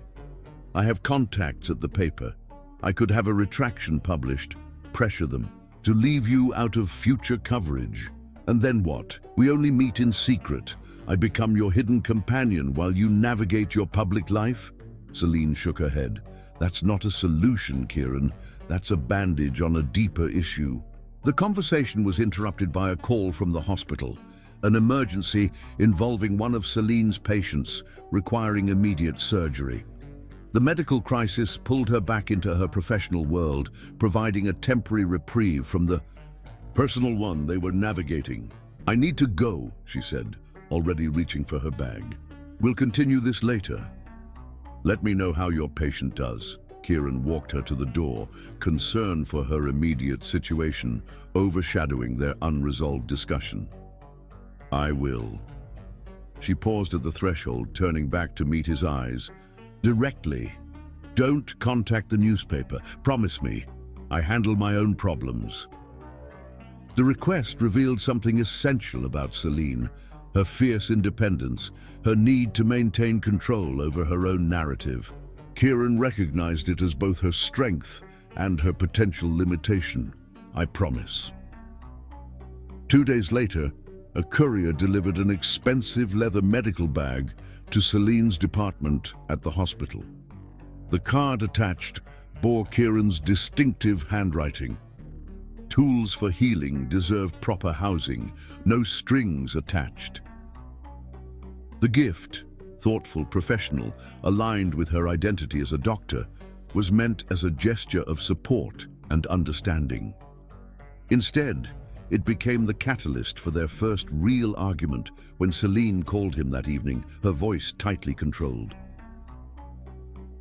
"I have contacts at the paper. I could have a retraction published, pressure them, to leave you out of future coverage. And then what? We only meet in secret. I become your hidden companion while you navigate your public life?" Celine shook her head. "That's not a solution, Kieran. That's a bandage on a deeper issue." The conversation was interrupted by a call from the hospital, an emergency involving one of Celine's patients requiring immediate surgery. The medical crisis pulled her back into her professional world, providing a temporary reprieve from the personal one they were navigating. "I need to go," she said, already reaching for her bag. "We'll continue this later." Let me know how your patient does. Kieran walked her to the door, concern for her immediate situation, overshadowing their unresolved discussion. I will. She paused at the threshold, turning back to meet his eyes. Directly. Don't contact the newspaper. Promise me. I handle my own problems. The request revealed something essential about Celine, her fierce independence, her need to maintain control over her own narrative. Kieran recognized it as both her strength and her potential limitation. I promise. 2 days later, a courier delivered an expensive leather medical bag to Celine's department at the hospital. The card attached bore Kieran's distinctive handwriting. Tools for healing deserve proper housing, no strings attached. The gift, thoughtful, professional, aligned with her identity as a doctor, was meant as a gesture of support and understanding. Instead, it became the catalyst for their first real argument when Celine called him that evening, her voice tightly controlled.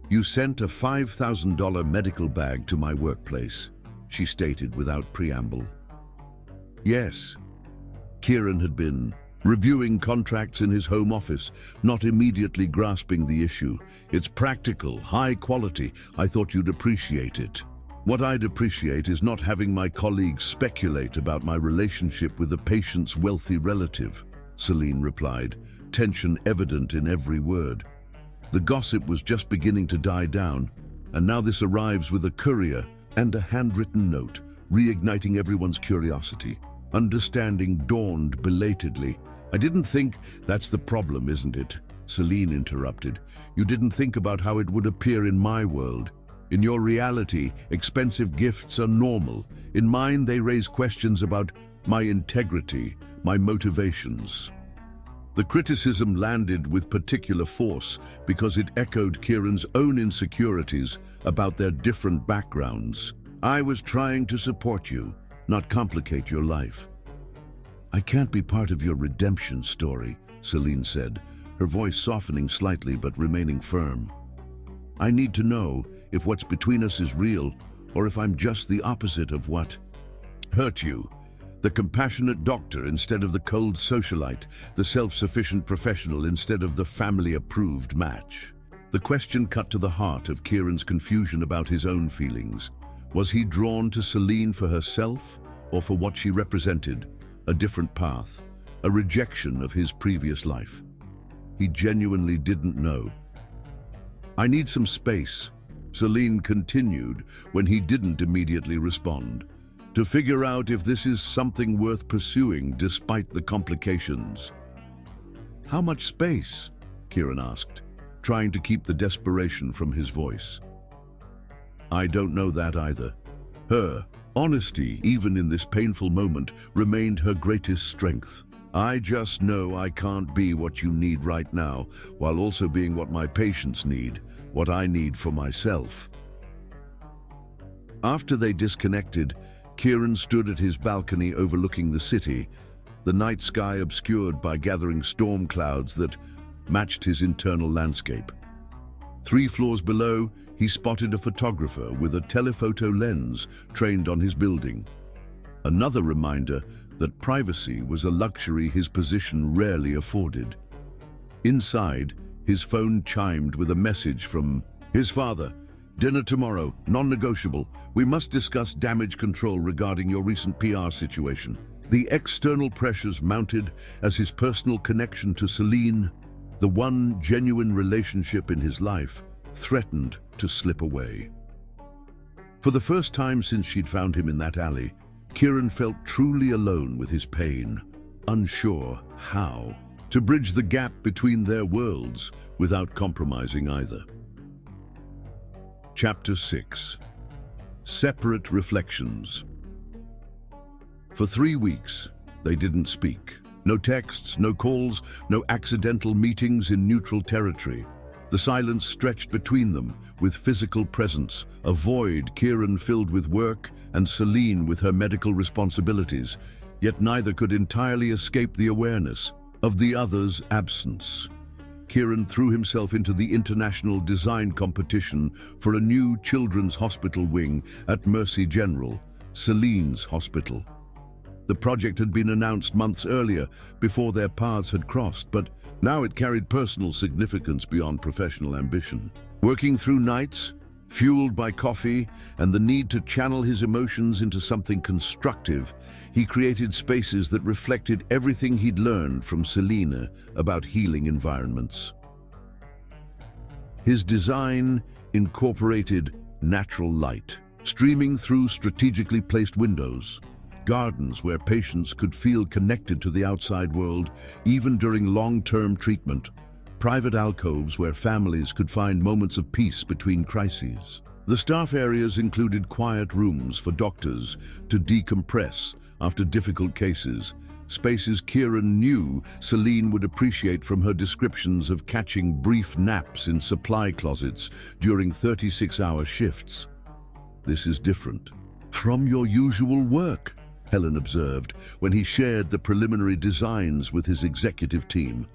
"You sent a $5,000 medical bag to my workplace," she stated without preamble. Yes, Kieran had been reviewing contracts in his home office, not immediately grasping the issue. "It's practical, high quality. I thought you'd appreciate it." "What I'd appreciate is not having my colleagues speculate about my relationship with the patient's wealthy relative," Celine replied, tension evident in every word. The gossip was just beginning to die down, and now this arrives with a courier and a handwritten note, reigniting everyone's curiosity. Understanding dawned belatedly. "I didn't think—" "That's the problem, isn't it?" Celine interrupted. "You didn't think about how it would appear in my world. In your reality, expensive gifts are normal. In mine, they raise questions about my integrity, my motivations." The criticism landed with particular force because it echoed Kieran's own insecurities about their different backgrounds. "I was trying to support you, not complicate your life." "I can't be part of your redemption story," Celine said, her voice softening slightly but remaining firm. "I need to know if what's between us is real, or if I'm just the opposite of what hurt you. The compassionate doctor instead of the cold socialite, the self-sufficient professional instead of the family-approved match." The question cut to the heart of Kieran's confusion about his own feelings. Was he drawn to Celine for herself, or for what she represented? A different path, a rejection of his previous life. He genuinely didn't know. "I need some space," Celine continued when he didn't immediately respond, "to figure out if this is something worth pursuing despite the complications." "How much space?" Kieran asked, trying to keep the desperation from his voice. "I don't know that either." Her honesty, even in this painful moment, remained her greatest strength. "I just know I can't be what you need right now, while also being what my patients need, what I need for myself." After they disconnected, Kieran stood at his balcony overlooking the city, the night sky obscured by gathering storm clouds that matched his internal landscape. 3 floors below, he spotted a photographer with a telephoto lens trained on his building. Another reminder that privacy was a luxury his position rarely afforded. Inside, his phone chimed with a message from his father. "Dinner tomorrow, non-negotiable. We must discuss damage control regarding your recent PR situation." The external pressures mounted as his personal connection to Celine, the one genuine relationship in his life, threatened to slip away. For the first time since she'd found him in that alley, Kieran felt truly alone with his pain, unsure how to bridge the gap between their worlds without compromising either. Chapter 6. Separate Reflections. For 3 weeks, they didn't speak. No texts, no calls, no accidental meetings in neutral territory. The silence stretched between them with physical presence, a void Kieran filled with work and Celine with her medical responsibilities, yet neither could entirely escape the awareness of the other's absence. Kieran threw himself into the international design competition for a new children's hospital wing at Mercy General, Celine's hospital. The project had been announced months earlier, before their paths had crossed, but now it carried personal significance beyond professional ambition. Working through nights, fueled by coffee and the need to channel his emotions into something constructive, he created spaces that reflected everything he'd learned from Selena about healing environments. His design incorporated natural light, streaming through strategically placed windows, gardens where patients could feel connected to the outside world even during long-term treatment, private alcoves where families could find moments of peace between crises. The staff areas included quiet rooms for doctors to decompress after difficult cases, spaces Kieran knew Celine would appreciate from her descriptions of catching brief naps in supply closets during 36-hour shifts. "This is different from your usual work," Helen observed when he shared the preliminary designs with his executive team.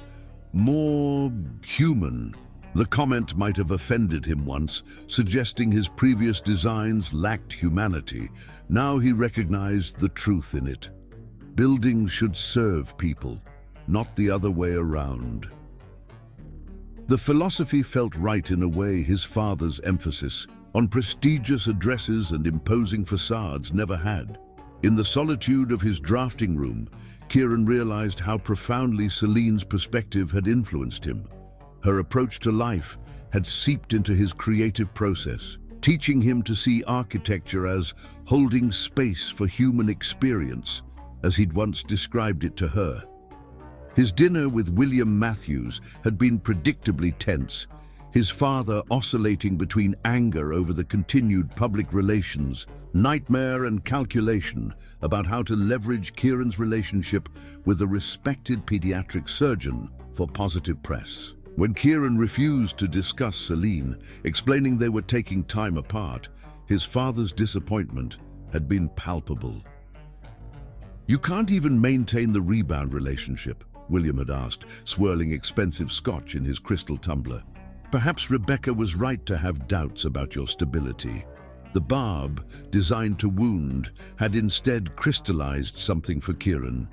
"More human." The comment might have offended him once, suggesting his previous designs lacked humanity. Now he recognized the truth in it. Buildings should serve people, not the other way around. The philosophy felt right in a way his father's emphasis on prestigious addresses and imposing facades never had. In the solitude of his drafting room, Kieran realized how profoundly Celine's perspective had influenced him. Her approach to life had seeped into his creative process, teaching him to see architecture as holding space for human experience, as he'd once described it to her. His dinner with William Matthews had been predictably tense, his father oscillating between anger over the continued public relations, nightmare and calculation about how to leverage Kieran's relationship with a respected pediatric surgeon for positive press. When Kieran refused to discuss Celine, explaining they were taking time apart, his father's disappointment had been palpable. "You can't even maintain the rebound relationship," William had asked, swirling expensive scotch in his crystal tumbler. "Perhaps Rebecca was right to have doubts about your stability." The barb, designed to wound, had instead crystallized something for Kieran.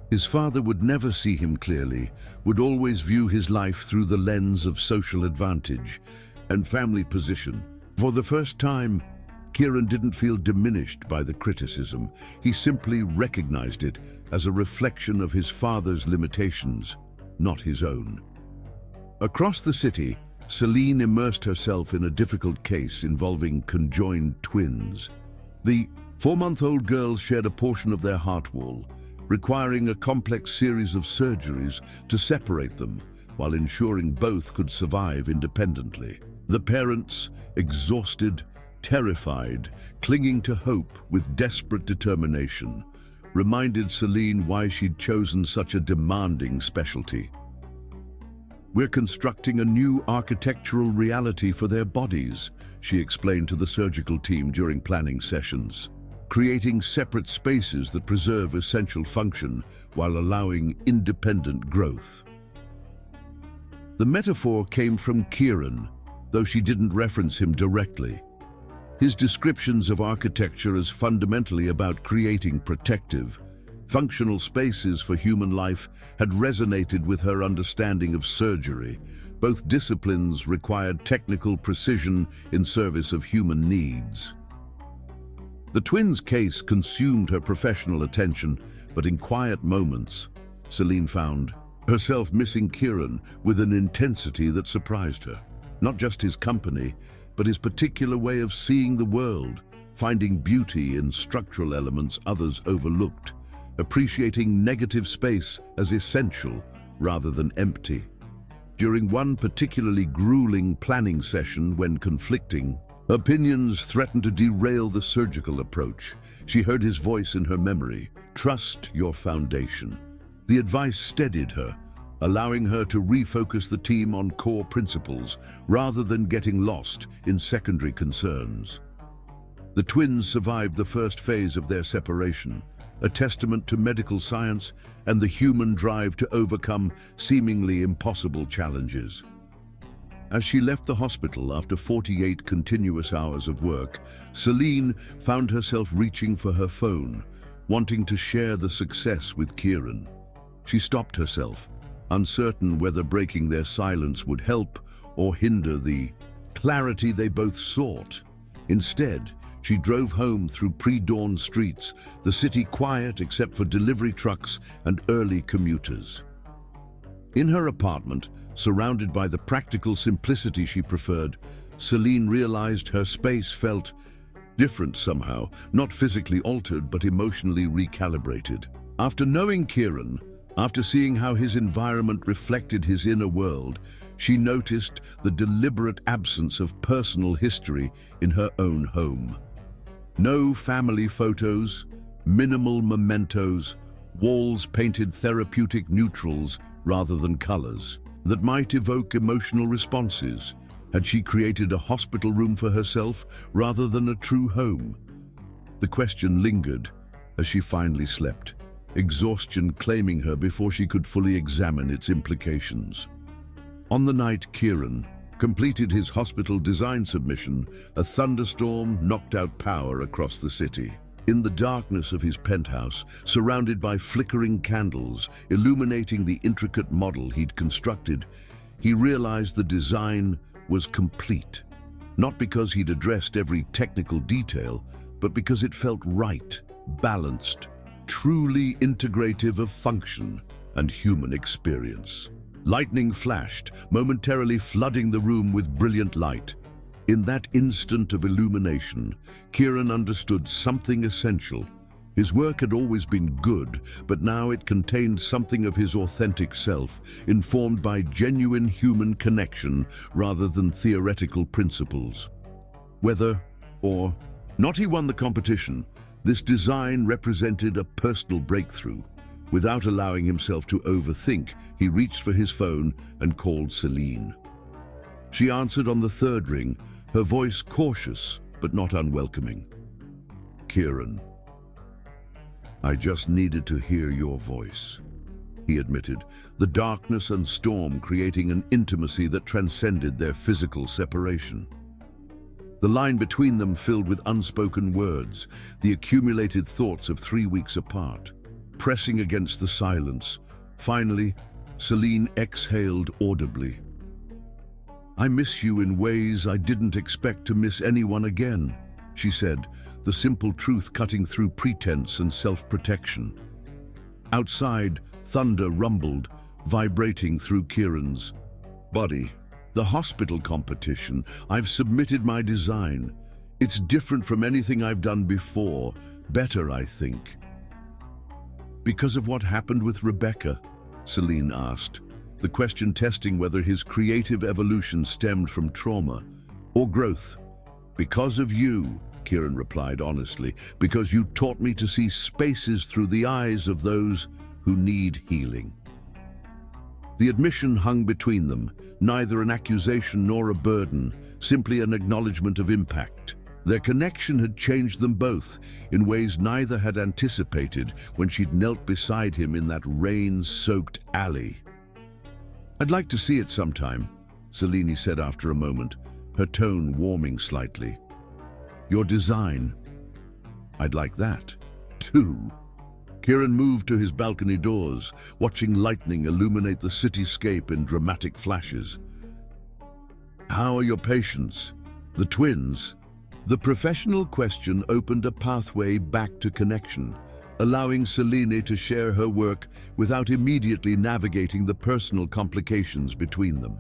His father would never see him clearly, would always view his life through the lens of social advantage and family position. For the first time, Kieran didn't feel diminished by the criticism. He simply recognized it as a reflection of his father's limitations, not his own. Across the city, Celine immersed herself in a difficult case involving conjoined twins. The 4-month-old girls shared a portion of their heart wall, requiring a complex series of surgeries to separate them while ensuring both could survive independently. The parents, exhausted, terrified, clinging to hope with desperate determination, reminded Celine why she'd chosen such a demanding specialty. "We're constructing a new architectural reality for their bodies," she explained to the surgical team during planning sessions, creating separate spaces that preserve essential function while allowing independent growth. The metaphor came from Kieran, though she didn't reference him directly. His descriptions of architecture as fundamentally about creating protective, functional spaces for human life had resonated with her understanding of surgery. Both disciplines required technical precision in service of human needs. The twins' case consumed her professional attention, but in quiet moments, Celine found herself missing Kieran with an intensity that surprised her. Not just his company, but his particular way of seeing the world, finding beauty in structural elements others overlooked, appreciating negative space as essential rather than empty. During one particularly grueling planning session when conflicting opinions threatened to derail the surgical approach, she heard his voice in her memory: "Trust your foundation." The advice steadied her, allowing her to refocus the team on core principles rather than getting lost in secondary concerns. The twins survived the first phase of their separation, a testament to medical science and the human drive to overcome seemingly impossible challenges. As she left the hospital after 48 continuous hours of work, Celine found herself reaching for her phone, wanting to share the success with Kieran. She stopped herself, uncertain whether breaking their silence would help or hinder the clarity they both sought. Instead, she drove home through pre-dawn streets, the city quiet except for delivery trucks and early commuters. In her apartment, surrounded by the practical simplicity she preferred, Celine realized her space felt different somehow, not physically altered but emotionally recalibrated. After knowing Kieran, after seeing how his environment reflected his inner world, she noticed the deliberate absence of personal history in her own home. No family photos, minimal mementos, walls painted therapeutic neutrals rather than colors that might evoke emotional responses. Had she created a hospital room for herself rather than a true home? The question lingered as she finally slept, exhaustion claiming her before she could fully examine its implications. On the night Kieran completed his hospital design submission, a thunderstorm knocked out power across the city. In the darkness of his penthouse, surrounded by flickering candles illuminating the intricate model he'd constructed, he realized the design was complete. Not because he'd addressed every technical detail, but because it felt right, balanced, truly integrative of function and human experience. Lightning flashed, momentarily flooding the room with brilliant light. In that instant of illumination, Kieran understood something essential. His work had always been good, but now it contained something of his authentic self, informed by genuine human connection rather than theoretical principles. Whether or not he won the competition, this design represented a personal breakthrough. Without allowing himself to overthink, he reached for his phone and called Celine. She answered on the third ring, her voice cautious but not unwelcoming. "Kieran, I just needed to hear your voice," he admitted, the darkness and storm creating an intimacy that transcended their physical separation. The line between them filled with unspoken words, the accumulated thoughts of 3 weeks apart. Pressing against the silence, finally, Celine exhaled audibly. "I miss you in ways I didn't expect to miss anyone again," she said, the simple truth cutting through pretense and self-protection. Outside, thunder rumbled, vibrating through Kieran's body. "The hospital competition. I've submitted my design. It's different from anything I've done before. Better, I think." "Because of what happened with Rebecca?" Celine asked, the question testing whether his creative evolution stemmed from trauma or growth. "Because of you," Kieran replied honestly, "because you taught me to see spaces through the eyes of those who need healing." The admission hung between them, neither an accusation nor a burden, simply an acknowledgement of impact. Their connection had changed them both in ways neither had anticipated when she'd knelt beside him in that rain-soaked alley. "I'd like to see it sometime," Celine said after a moment, her tone warming slightly. "Your design. I'd like that, too." Kieran moved to his balcony doors, watching lightning illuminate the cityscape in dramatic flashes. "How are your patients? The twins?" The professional question opened a pathway back to connection, allowing Celine to share her work without immediately navigating the personal complications between them.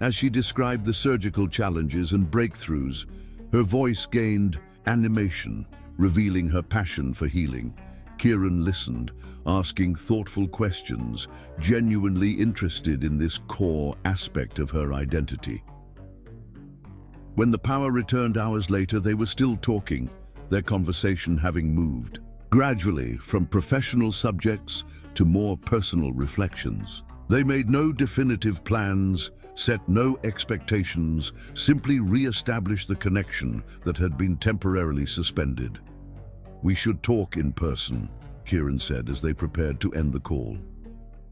As she described the surgical challenges and breakthroughs, her voice gained animation, revealing her passion for healing. Kieran listened, asking thoughtful questions, genuinely interested in this core aspect of her identity. When the power returned hours later, they were still talking, their conversation having moved gradually from professional subjects to more personal reflections. They made no definitive plans, set no expectations, simply re-established the connection that had been temporarily suspended. "We should talk in person," Kieran said as they prepared to end the call.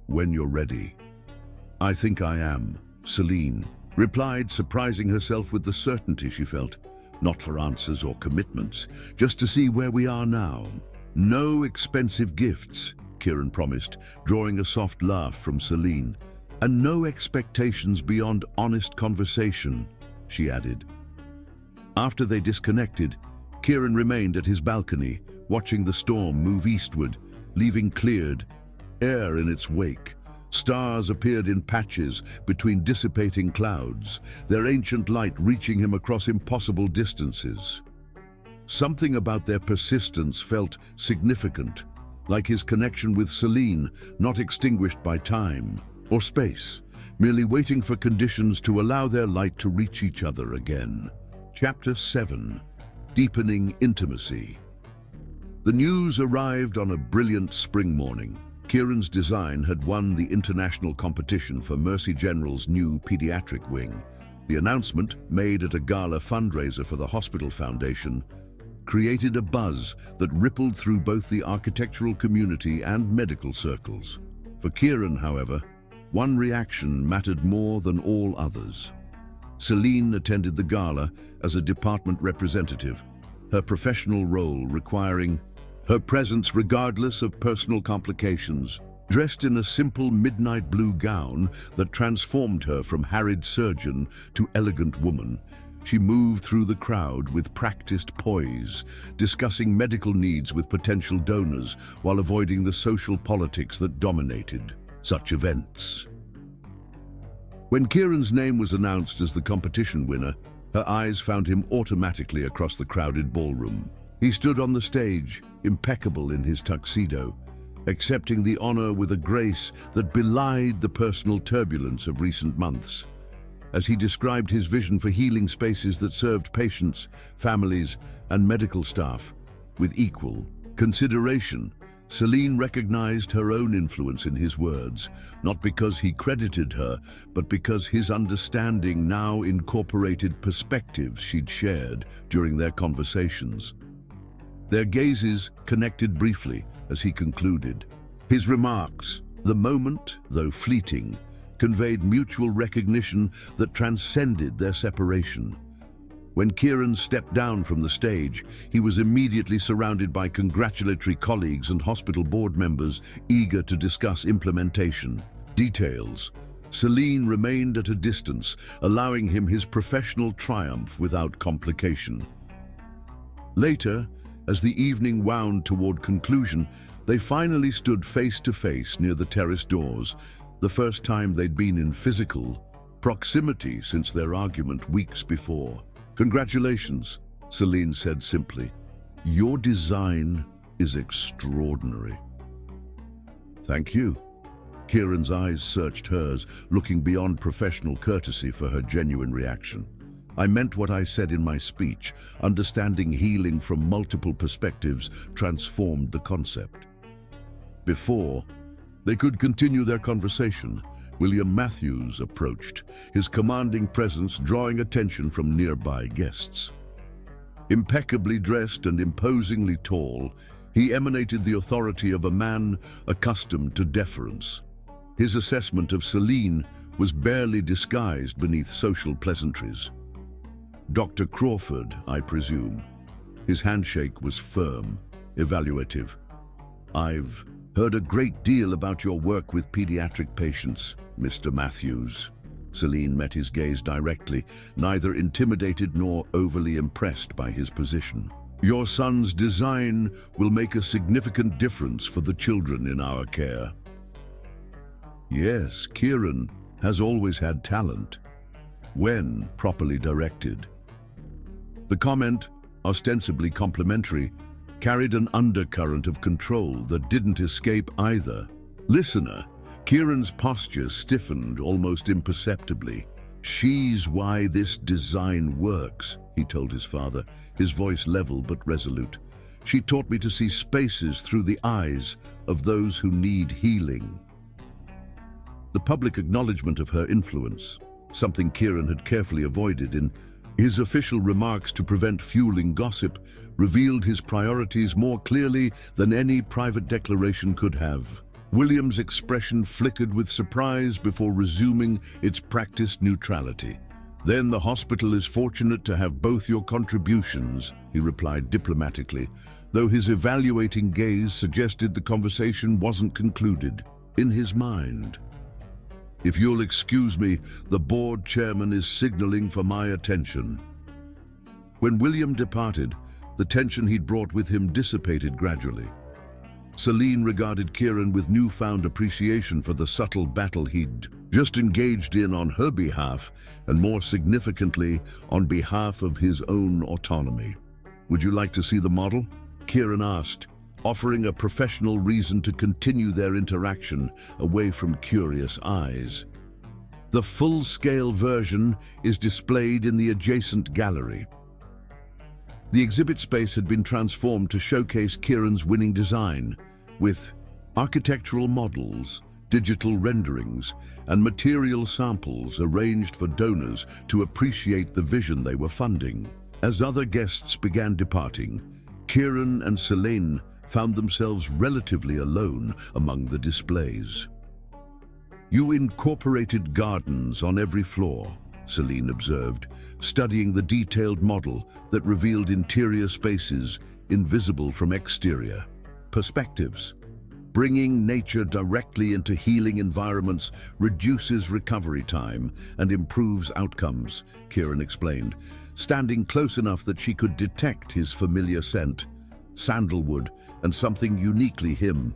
"When you're ready." "I think I am," Celine replied, surprising herself with the certainty she felt. Not for answers or commitments, just to see where we are now. "No expensive gifts," Kieran promised, drawing a soft laugh from Celine. "And no expectations beyond honest conversation," she added. After they disconnected, Kieran remained at his balcony, watching the storm move eastward, leaving cleared air in its wake. Stars appeared in patches between dissipating clouds, their ancient light reaching him across impossible distances. Something about their persistence felt significant, like his connection with Celine, not extinguished by time or space, merely waiting for conditions to allow their light to reach each other again. Chapter 7. Deepening Intimacy. The news arrived on a brilliant spring morning. Kieran's design had won the international competition for Mercy General's new pediatric wing. The announcement, made at a gala fundraiser for the hospital foundation, created a buzz that rippled through both the architectural community and medical circles. For Kieran, however, one reaction mattered more than all others. Celine attended the gala as a department representative, her professional role requiring her presence regardless of personal complications. Dressed in a simple midnight blue gown that transformed her from harried surgeon to elegant woman, she moved through the crowd with practiced poise, discussing medical needs with potential donors while avoiding the social politics that dominated such events. When Kieran's name was announced as the competition winner, her eyes found him automatically across the crowded ballroom. He stood on the stage, impeccable in his tuxedo, accepting the honor with a grace that belied the personal turbulence of recent months. As he described his vision for healing spaces that served patients, families, and medical staff with equal consideration, Celine recognized her own influence in his words, not because he credited her, but because his understanding now incorporated perspectives she'd shared during their conversations. Their gazes connected briefly as he concluded. His remarks, the moment, though fleeting, conveyed mutual recognition that transcended their separation. When Kieran stepped down from the stage, he was immediately surrounded by congratulatory colleagues and hospital board members eager to discuss implementation details. Celine remained at a distance, allowing him his professional triumph without complication. Later, as the evening wound toward conclusion, they finally stood face to face near the terrace doors, the first time they'd been in physical proximity since their argument weeks before. "Congratulations," Celine said simply. "Your design is extraordinary." "Thank you." Kieran's eyes searched hers, looking beyond professional courtesy for her genuine reaction. "I meant what I said in my speech. Understanding healing from multiple perspectives transformed the concept." Before they could continue their conversation, William Matthews approached, his commanding presence drawing attention from nearby guests. Impeccably dressed and imposingly tall, he emanated the authority of a man accustomed to deference. His assessment of Celine was barely disguised beneath social pleasantries. "Dr. Crawford, I presume." His handshake was firm, evaluative. "I've heard a great deal about your work with pediatric patients, Mr. Matthews." Celine met his gaze directly, neither intimidated nor overly impressed by his position. "Your son's design will make a significant difference for the children in our care." Yes, Kieran has always had talent, when properly directed. The comment, ostensibly complimentary, carried an undercurrent of control that didn't escape either listener. Kieran's posture stiffened almost imperceptibly. "She's why this design works," he told his father, his voice level but resolute. "She taught me to see spaces through the eyes of those who need healing." The public acknowledgement of her influence, something Kieran had carefully avoided in His official remarks to prevent fueling gossip revealed his priorities more clearly than any private declaration could have. William's expression flickered with surprise before resuming its practiced neutrality. "Then the hospital is fortunate to have both your contributions," he replied diplomatically, though his evaluating gaze suggested the conversation wasn't concluded. In his mind, "If you'll excuse me, the board chairman is signaling for my attention." When William departed, the tension he'd brought with him dissipated gradually. Celine regarded Kieran with newfound appreciation for the subtle battle he'd just engaged in on her behalf, and more significantly, on behalf of his own autonomy. "Would you like to see the model?" Kieran asked, offering a professional reason to continue their interaction away from curious eyes. The full-scale version is displayed in the adjacent gallery. The exhibit space had been transformed to showcase Kieran's winning design, with architectural models, digital renderings, and material samples arranged for donors to appreciate the vision they were funding. As other guests began departing, Kieran and Celine found themselves relatively alone among the displays. "You incorporated gardens on every floor," Celine observed, studying the detailed model that revealed interior spaces invisible from exterior perspectives. "Bringing nature directly into healing environments reduces recovery time and improves outcomes," Kieran explained, standing close enough that she could detect his familiar scent, sandalwood, and something uniquely him.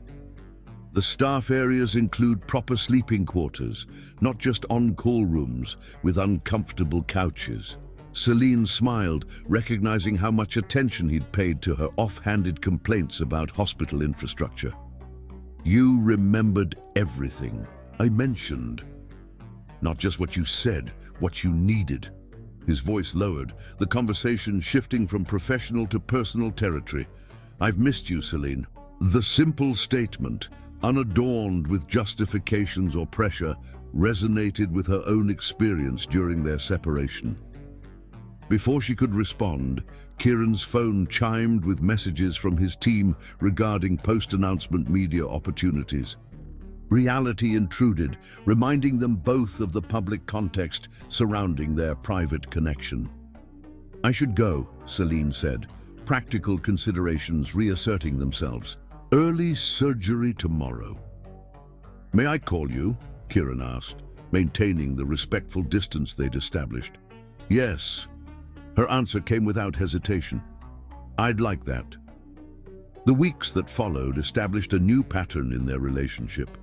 "The staff areas include proper sleeping quarters, not just on-call rooms with uncomfortable couches." Celine smiled, recognizing how much attention he'd paid to her off-handed complaints about hospital infrastructure. "You remembered everything I mentioned. Not just what you said, what you needed." His voice lowered, the conversation shifting from professional to personal territory. "I've missed you, Celine." The simple statement, unadorned with justifications or pressure, resonated with her own experience during their separation. Before she could respond, Kieran's phone chimed with messages from his team regarding post-announcement media opportunities. Reality intruded, reminding them both of the public context surrounding their private connection. "I should go," Celine said, practical considerations reasserting themselves. "Early surgery tomorrow." "May I call you?" Kieran asked, maintaining the respectful distance they'd established. "Yes." Her answer came without hesitation. "I'd like that." The weeks that followed established a new pattern in their relationship.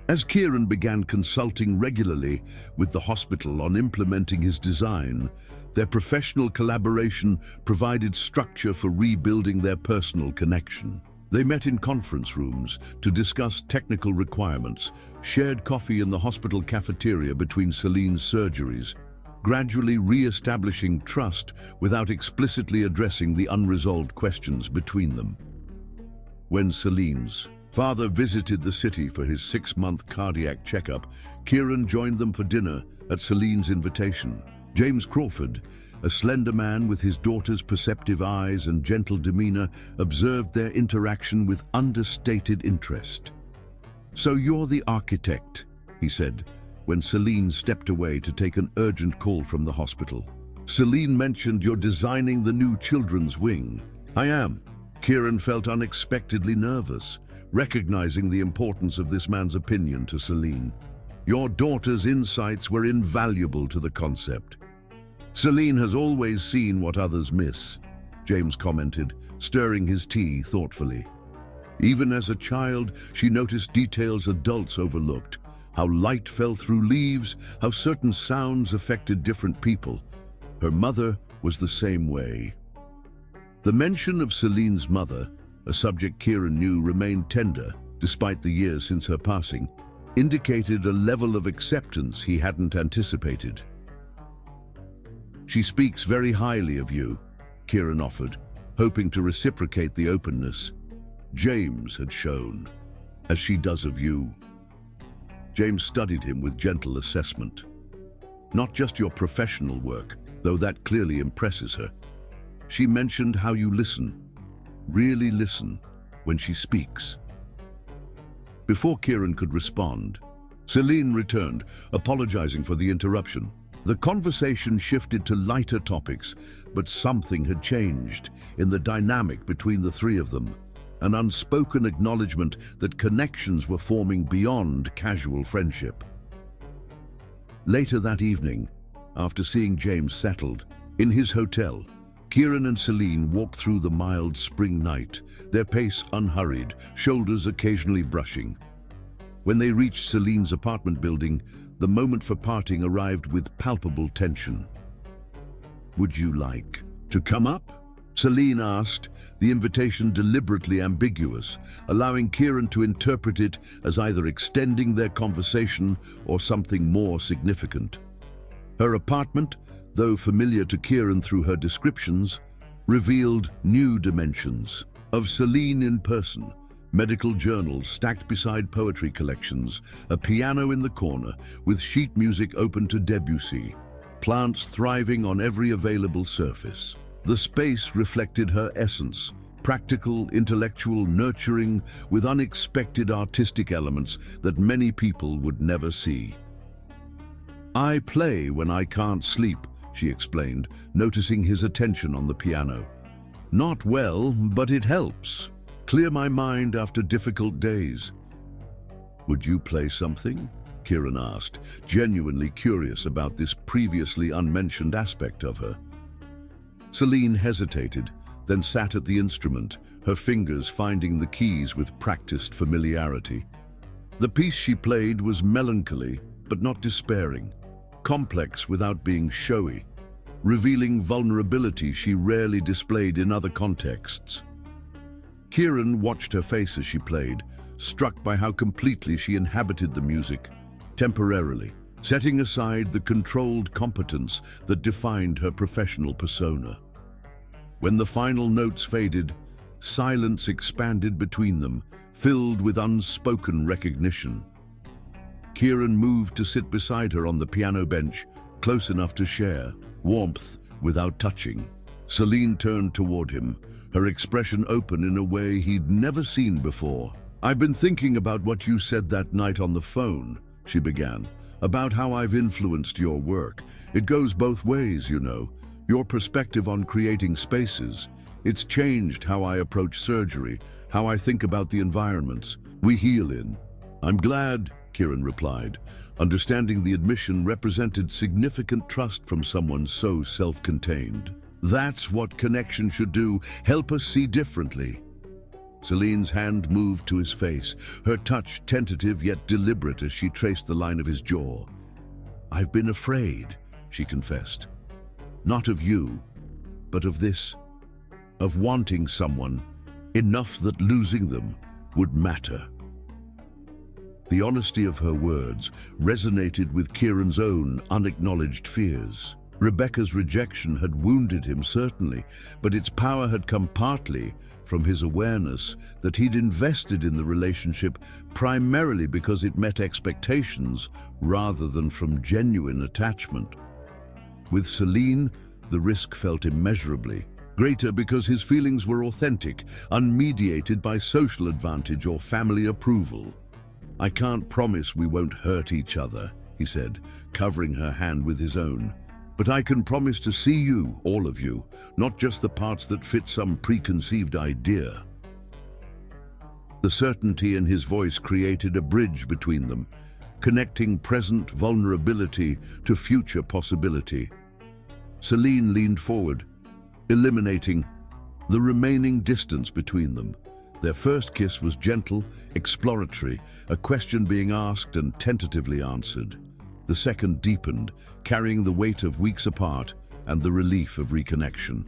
As Kieran began consulting regularly with the hospital on implementing his design, their professional collaboration provided structure for rebuilding their personal connection. They met in conference rooms to discuss technical requirements, shared coffee in the hospital cafeteria between Celine's surgeries, gradually re-establishing trust without explicitly addressing the unresolved questions between them. When Celine's father visited the city for his 6-month cardiac checkup, Kieran joined them for dinner at Celine's invitation. James Crawford, a slender man with his daughter's perceptive eyes and gentle demeanor, observed their interaction with understated interest. "So you're the architect," he said, when Celine stepped away to take an urgent call from the hospital. "Celine mentioned you're designing the new children's wing." "I am." Kieran felt unexpectedly nervous, recognizing the importance of this man's opinion to Celine. "Your daughter's insights were invaluable to the concept." "Celine has always seen what others miss," James commented, stirring his tea thoughtfully. "Even as a child, she noticed details adults overlooked. How light fell through leaves, how certain sounds affected different people. Her mother was the same way." The mention of Celine's mother, a subject Kieran knew remained tender despite the years since her passing, indicated a level of acceptance he hadn't anticipated. "She speaks very highly of you," Kieran offered, hoping to reciprocate the openness James had shown, "as she does of you." James studied him with gentle assessment. "Not just your professional work, though that clearly impresses her. She mentioned how you listen, really listen, when she speaks. Before Kieran could respond, Celine returned, apologizing for the interruption. The conversation shifted to lighter topics, but something had changed in the dynamic between the three of them, an unspoken acknowledgement that connections were forming beyond casual friendship. Later that evening, after seeing James settled in his hotel, Kieran and Celine walked through the mild spring night, their pace unhurried, shoulders occasionally brushing. When they reached Celine's apartment building, the moment for parting arrived with palpable tension. "Would you like to come up?" Celine asked, the invitation deliberately ambiguous, allowing Kieran to interpret it as either extending their conversation or something more significant. Her apartment, though familiar to Kieran through her descriptions, revealed new dimensions of Celine in person. Medical journals stacked beside poetry collections, a piano in the corner with sheet music open to Debussy, plants thriving on every available surface. The space reflected her essence, practical, intellectual, nurturing, with unexpected artistic elements that many people would never see. "I play when I can't sleep," she explained, noticing his attention on the piano. "Not well, but it helps. Clear my mind after difficult days." "Would you play something?" Kieran asked, genuinely curious about this previously unmentioned aspect of her. Celine hesitated, then sat at the instrument, her fingers finding the keys with practiced familiarity. The piece she played was melancholy, but not despairing, complex without being showy, revealing vulnerability she rarely displayed in other contexts. Kieran watched her face as she played, struck by how completely she inhabited the music, temporarily, setting aside the controlled competence that defined her professional persona. When the final notes faded, silence expanded between them, filled with unspoken recognition. Kieran moved to sit beside her on the piano bench, close enough to share warmth without touching. Celine turned toward him, her expression open in a way he'd never seen before. "I've been thinking about what you said that night on the phone," she began, "about how I've influenced your work. It goes both ways, you know. Your perspective on creating spaces. It's changed how I approach surgery, how I think about the environments we heal in." "I'm glad," Kieran replied, understanding the admission represented significant trust from someone so self-contained. "That's what connection should do, help us see differently." Celine's hand moved to his face, her touch tentative yet deliberate as she traced the line of his jaw. "I've been afraid," she confessed. "Not of you, but of this, of wanting someone, enough that losing them would matter." The honesty of her words resonated with Kieran's own unacknowledged fears. Rebecca's rejection had wounded him, certainly, but its power had come partly from his awareness that he'd invested in the relationship primarily because it met expectations rather than from genuine attachment. With Celine, the risk felt immeasurably greater because his feelings were authentic, unmediated by social advantage or family approval. "I can't promise we won't hurt each other," he said, covering her hand with his own. "But I can promise to see you, all of you, not just the parts that fit some preconceived idea." The certainty in his voice created a bridge between them, connecting present vulnerability to future possibility. Celine leaned forward, eliminating the remaining distance between them. Their first kiss was gentle, exploratory, a question being asked and tentatively answered. The second deepened, carrying the weight of weeks apart and the relief of reconnection.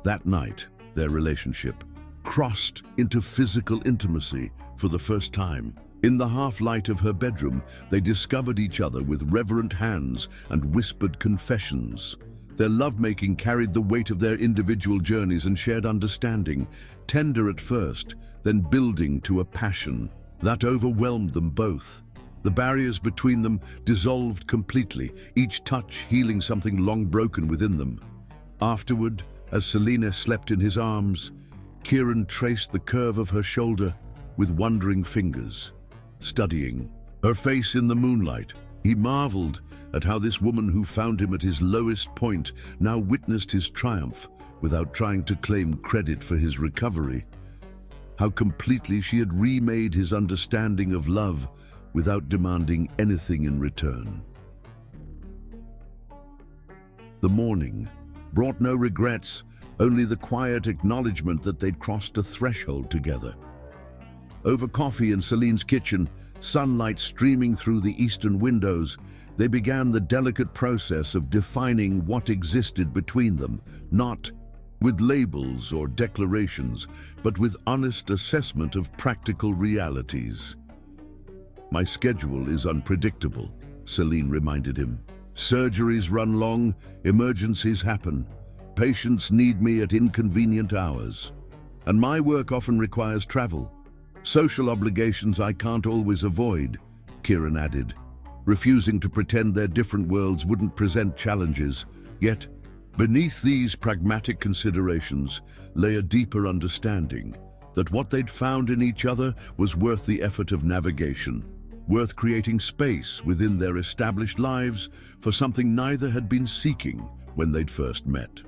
That night, their relationship crossed into physical intimacy for the first time. In the half-light of her bedroom, they discovered each other with reverent hands and whispered confessions. Their lovemaking carried the weight of their individual journeys and shared understanding, tender at first, then building to a passion that overwhelmed them both. The barriers between them dissolved completely, each touch healing something long broken within them. Afterward, as Selina slept in his arms, Kieran traced the curve of her shoulder with wondering fingers, studying her face in the moonlight. He marveled at how this woman who found him at his lowest point now witnessed his triumph without trying to claim credit for his recovery. How completely she had remade his understanding of love without demanding anything in return. The morning brought no regrets, only the quiet acknowledgement that they'd crossed a threshold together. Over coffee in Celine's kitchen, sunlight streaming through the eastern windows, they began the delicate process of defining what existed between them, not with labels or declarations, but with honest assessment of practical realities. "My schedule is unpredictable," Celine reminded him. "Surgeries run long, emergencies happen. Patients need me at inconvenient hours. And my work often requires travel. Social obligations I can't always avoid," Kieran added, refusing to pretend their different worlds wouldn't present challenges. Yet, beneath these pragmatic considerations lay a deeper understanding that what they'd found in each other was worth the effort of navigation, worth creating space within their established lives for something neither had been seeking when they'd first met.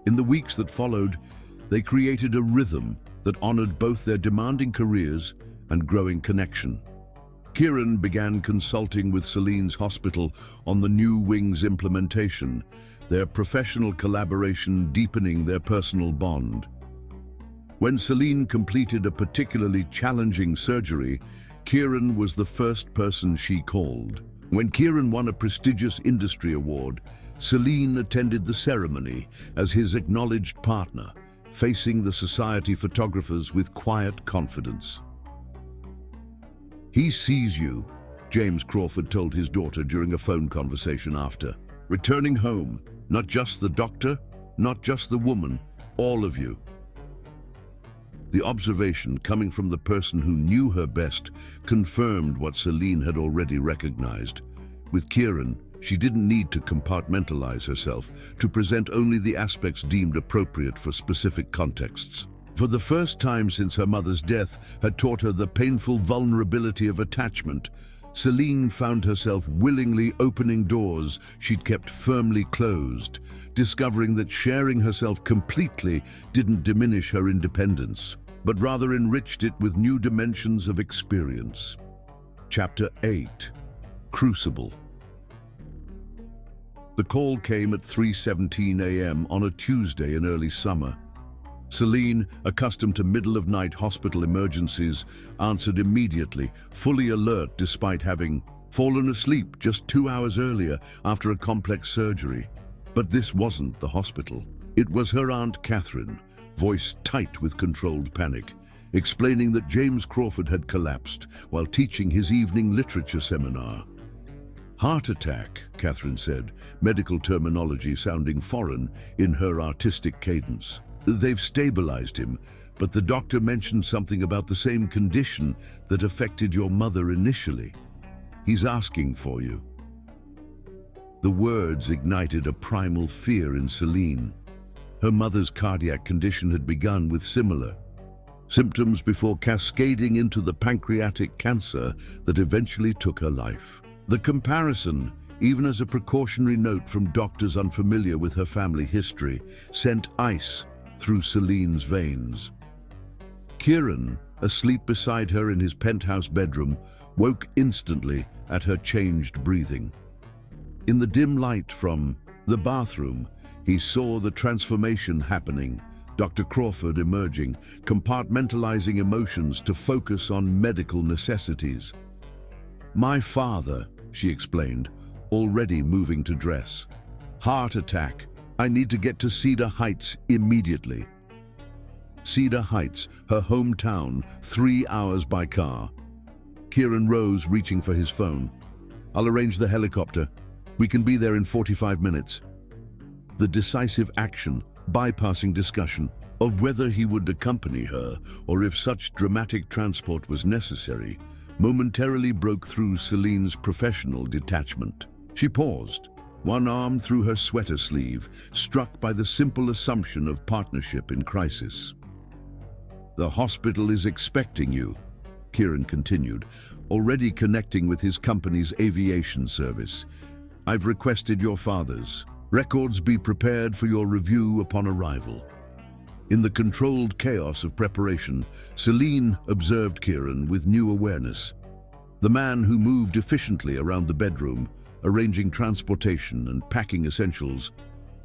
In the weeks that followed, they created a rhythm that honored both their demanding careers and growing connection. Kieran began consulting with Celine's hospital on the new wing's implementation, their professional collaboration deepening their personal bond. When Celine completed a particularly challenging surgery, Kieran was the first person she called. When Kieran won a prestigious industry award, Celine attended the ceremony as his acknowledged partner, facing the society photographers with quiet confidence. "He sees you," James Crawford told his daughter during a phone conversation after. "Returning home, not just the doctor, not just the woman, all of you." The observation coming from the person who knew her best confirmed what Celine had already recognized. With Kieran, she didn't need to compartmentalize herself, to present only the aspects deemed appropriate for specific contexts. For the first time since her mother's death had taught her the painful vulnerability of attachment, Celine found herself willingly opening doors she'd kept firmly closed, discovering that sharing herself completely didn't diminish her independence, but rather enriched it with new dimensions of experience. Chapter 8. Crucible. The call came at 3:17 a.m. on a Tuesday in early summer. Celine, accustomed to middle-of-night hospital emergencies, answered immediately, fully alert despite having fallen asleep just 2 hours earlier after a complex surgery. But this wasn't the hospital. It was her Aunt Catherine, voice tight with controlled panic, explaining that James Crawford had collapsed while teaching his evening literature seminar. "Heart attack," Catherine said, medical terminology sounding foreign in her artistic cadence. "They've stabilized him, but the doctor mentioned something about the same condition that affected your mother initially. He's asking for you." The words ignited a primal fear in Celine. Her mother's cardiac condition had begun with similar symptoms before cascading into the pancreatic cancer that eventually took her life. The comparison, even as a precautionary note from doctors unfamiliar with her family history, sent ice through Celine's veins. Kieran, asleep beside her in his penthouse bedroom, woke instantly at her changed breathing. In the dim light from the bathroom, he saw the transformation happening, Dr. Crawford emerging, compartmentalizing emotions to focus on medical necessities. "My father," she explained, already moving to dress. "Heart attack. I need to get to Cedar Heights immediately." Cedar Heights, her hometown, 3 hours by car. Kieran rose, reaching for his phone. "I'll arrange the helicopter. We can be there in 45 minutes. The decisive action, bypassing discussion of whether he would accompany her or if such dramatic transport was necessary, momentarily broke through Celine's professional detachment. She paused, one arm through her sweater sleeve, struck by the simple assumption of partnership in crisis. "The hospital is expecting you," Kieran continued, already connecting with his company's aviation service. "I've requested your father's records be prepared for your review upon arrival." In the controlled chaos of preparation, Celine observed Kieran with new awareness. The man who moved efficiently around the bedroom, arranging transportation and packing essentials,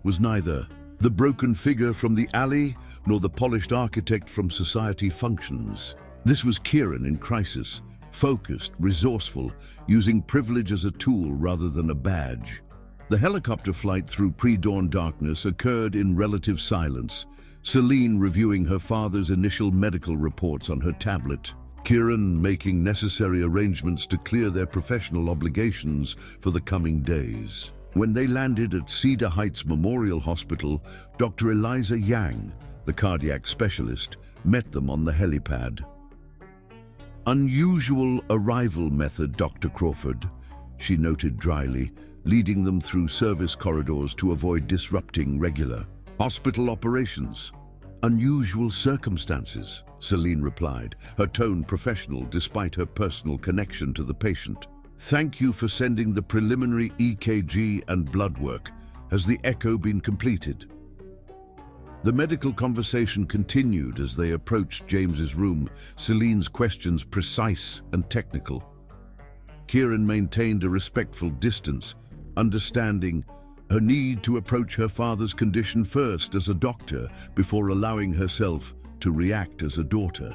was neither the broken figure from the alley nor the polished architect from society functions. This was Kieran in crisis, focused, resourceful, using privilege as a tool rather than a badge. The helicopter flight through pre-dawn darkness occurred in relative silence, Celine reviewing her father's initial medical reports on her tablet, Kieran making necessary arrangements to clear their professional obligations for the coming days. When they landed at Cedar Heights Memorial Hospital, Dr. Eliza Yang, the cardiac specialist, met them on the helipad. "Unusual arrival method, Dr. Crawford," she noted dryly, leading them through service corridors to avoid disrupting regular hospital operations. "Unusual circumstances," Celine replied, her tone professional despite her personal connection to the patient. "Thank you for sending the preliminary EKG and blood work. Has the echo been completed?" The medical conversation continued as they approached James's room, Celine's questions precise and technical. Kieran maintained a respectful distance, understanding her need to approach her father's condition first as a doctor before allowing herself to react as a daughter.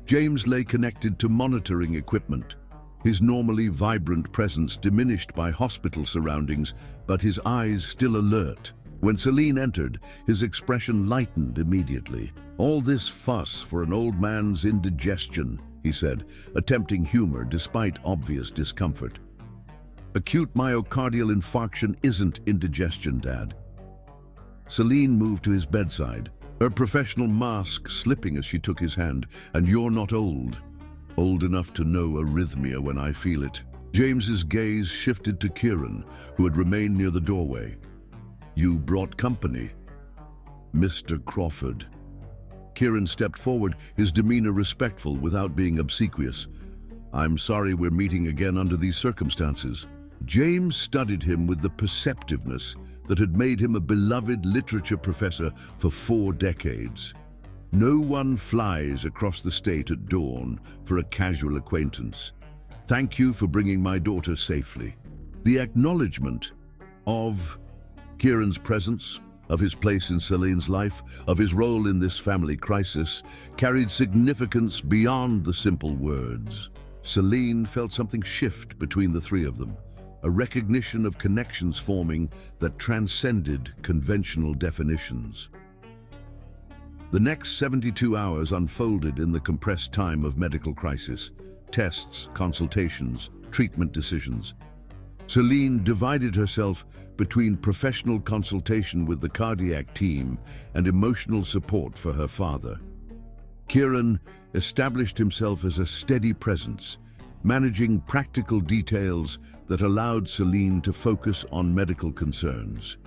James lay connected to monitoring equipment, his normally vibrant presence diminished by hospital surroundings, but his eyes still alert. When Celine entered, his expression lightened immediately. "All this fuss for an old man's indigestion," he said, attempting humor despite obvious discomfort. "Acute myocardial infarction isn't indigestion, Dad." Celine moved to his bedside, her professional mask slipping as she took his hand. "And you're not old. Old enough to know arrhythmia when I feel it." James's gaze shifted to Kieran, who had remained near the doorway. "You brought company, Mr. Crawford." Kieran stepped forward, his demeanor respectful without being obsequious. "I'm sorry we're meeting again under these circumstances." James studied him with the perceptiveness that had made him a beloved literature professor for 4 decades. No one flies across the state at dawn for a casual acquaintance. "Thank you for bringing my daughter safely." The acknowledgement of Kieran's presence, of his place in Celine's life, of his role in this family crisis, carried significance beyond the simple words. Celine felt something shift between the three of them, a recognition of connections forming that transcended conventional definitions. The next 72 hours unfolded in the compressed time of medical crisis: tests, consultations, treatment decisions. Celine divided herself between professional consultation with the cardiac team and emotional support for her father. Kieran established himself as a steady presence, managing practical details that allowed Celine to focus on medical concerns,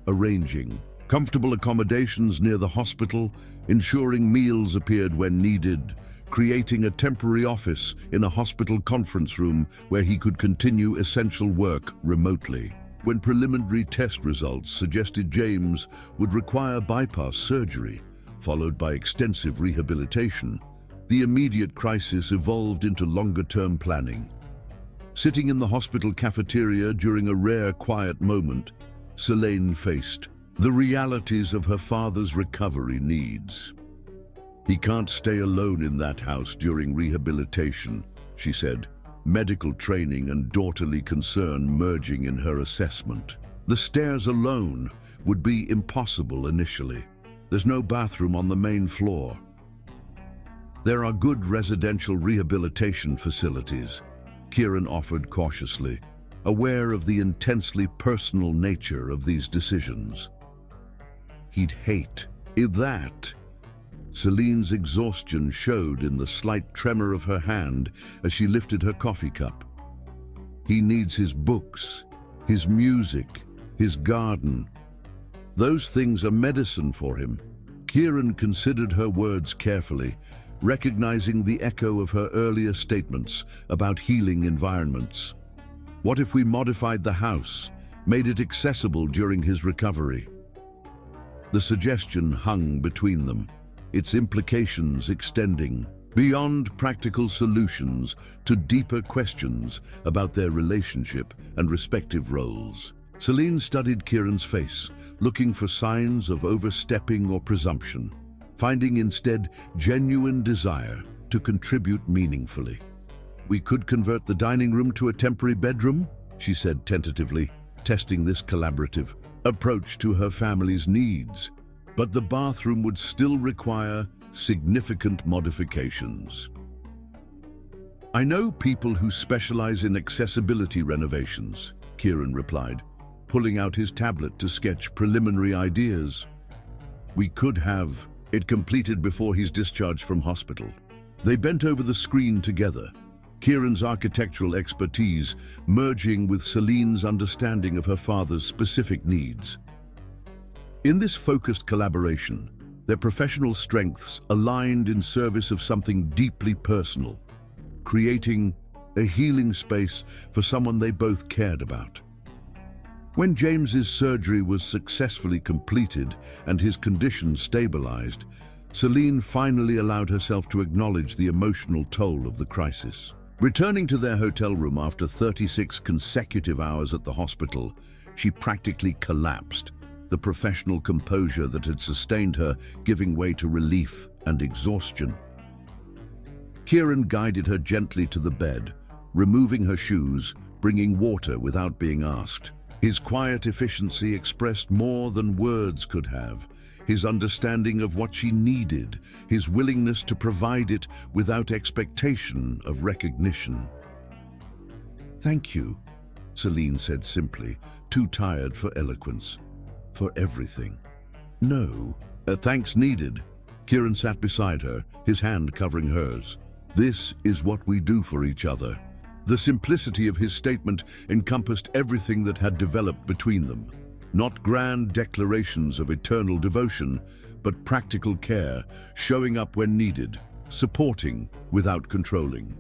arranging comfortable accommodations near the hospital, ensuring meals appeared when needed, creating a temporary office in a hospital conference room where he could continue essential work remotely. When preliminary test results suggested James would require bypass surgery, followed by extensive rehabilitation, the immediate crisis evolved into longer-term planning. Sitting in the hospital cafeteria during a rare quiet moment, Celine faced the realities of her father's recovery needs. "He can't stay alone in that house during rehabilitation," she said, medical training and daughterly concern merging in her assessment. "The stairs alone would be impossible initially. There's no bathroom on the main floor. There are good residential rehabilitation facilities," Kieran offered cautiously, aware of the intensely personal nature of these decisions. "He'd hate that." Celine's exhaustion showed in the slight tremor of her hand as she lifted her coffee cup. He needs his books, his music, his garden. Those things are medicine for him. Kieran considered her words carefully, recognizing the echo of her earlier statements about healing environments. What if we modified the house, made it accessible during his recovery? The suggestion hung between them, its implications extending beyond practical solutions to deeper questions about their relationship and respective roles. Celine studied Kieran's face, looking for signs of overstepping or presumption, finding instead genuine desire to contribute meaningfully. "We could convert the dining room to a temporary bedroom," she said tentatively, testing this collaborative approach to her family's needs. "But the bathroom would still require significant modifications." "I know people who specialize in accessibility renovations," Kieran replied, pulling out his tablet to sketch preliminary ideas. "We could have it completed before he's discharged from hospital." They bent over the screen together, Kieran's architectural expertise merging with Celine's understanding of her father's specific needs. In this focused collaboration, their professional strengths aligned in service of something deeply personal, creating a healing space for someone they both cared about. When James's surgery was successfully completed and his condition stabilized, Celine finally allowed herself to acknowledge the emotional toll of the crisis. Returning to their hotel room after 36 consecutive hours at the hospital, she practically collapsed, the professional composure that had sustained her giving way to relief and exhaustion. Kieran guided her gently to the bed, removing her shoes, bringing water without being asked. His quiet efficiency expressed more than words could have. His understanding of what she needed, his willingness to provide it without expectation of recognition. "Thank you," Celine said simply, too tired for eloquence. "For everything." "No, thanks needed." Kieran sat beside her, his hand covering hers. "This is what we do for each other." The simplicity of his statement encompassed everything that had developed between them. Not grand declarations of eternal devotion, but practical care, showing up when needed, supporting without controlling.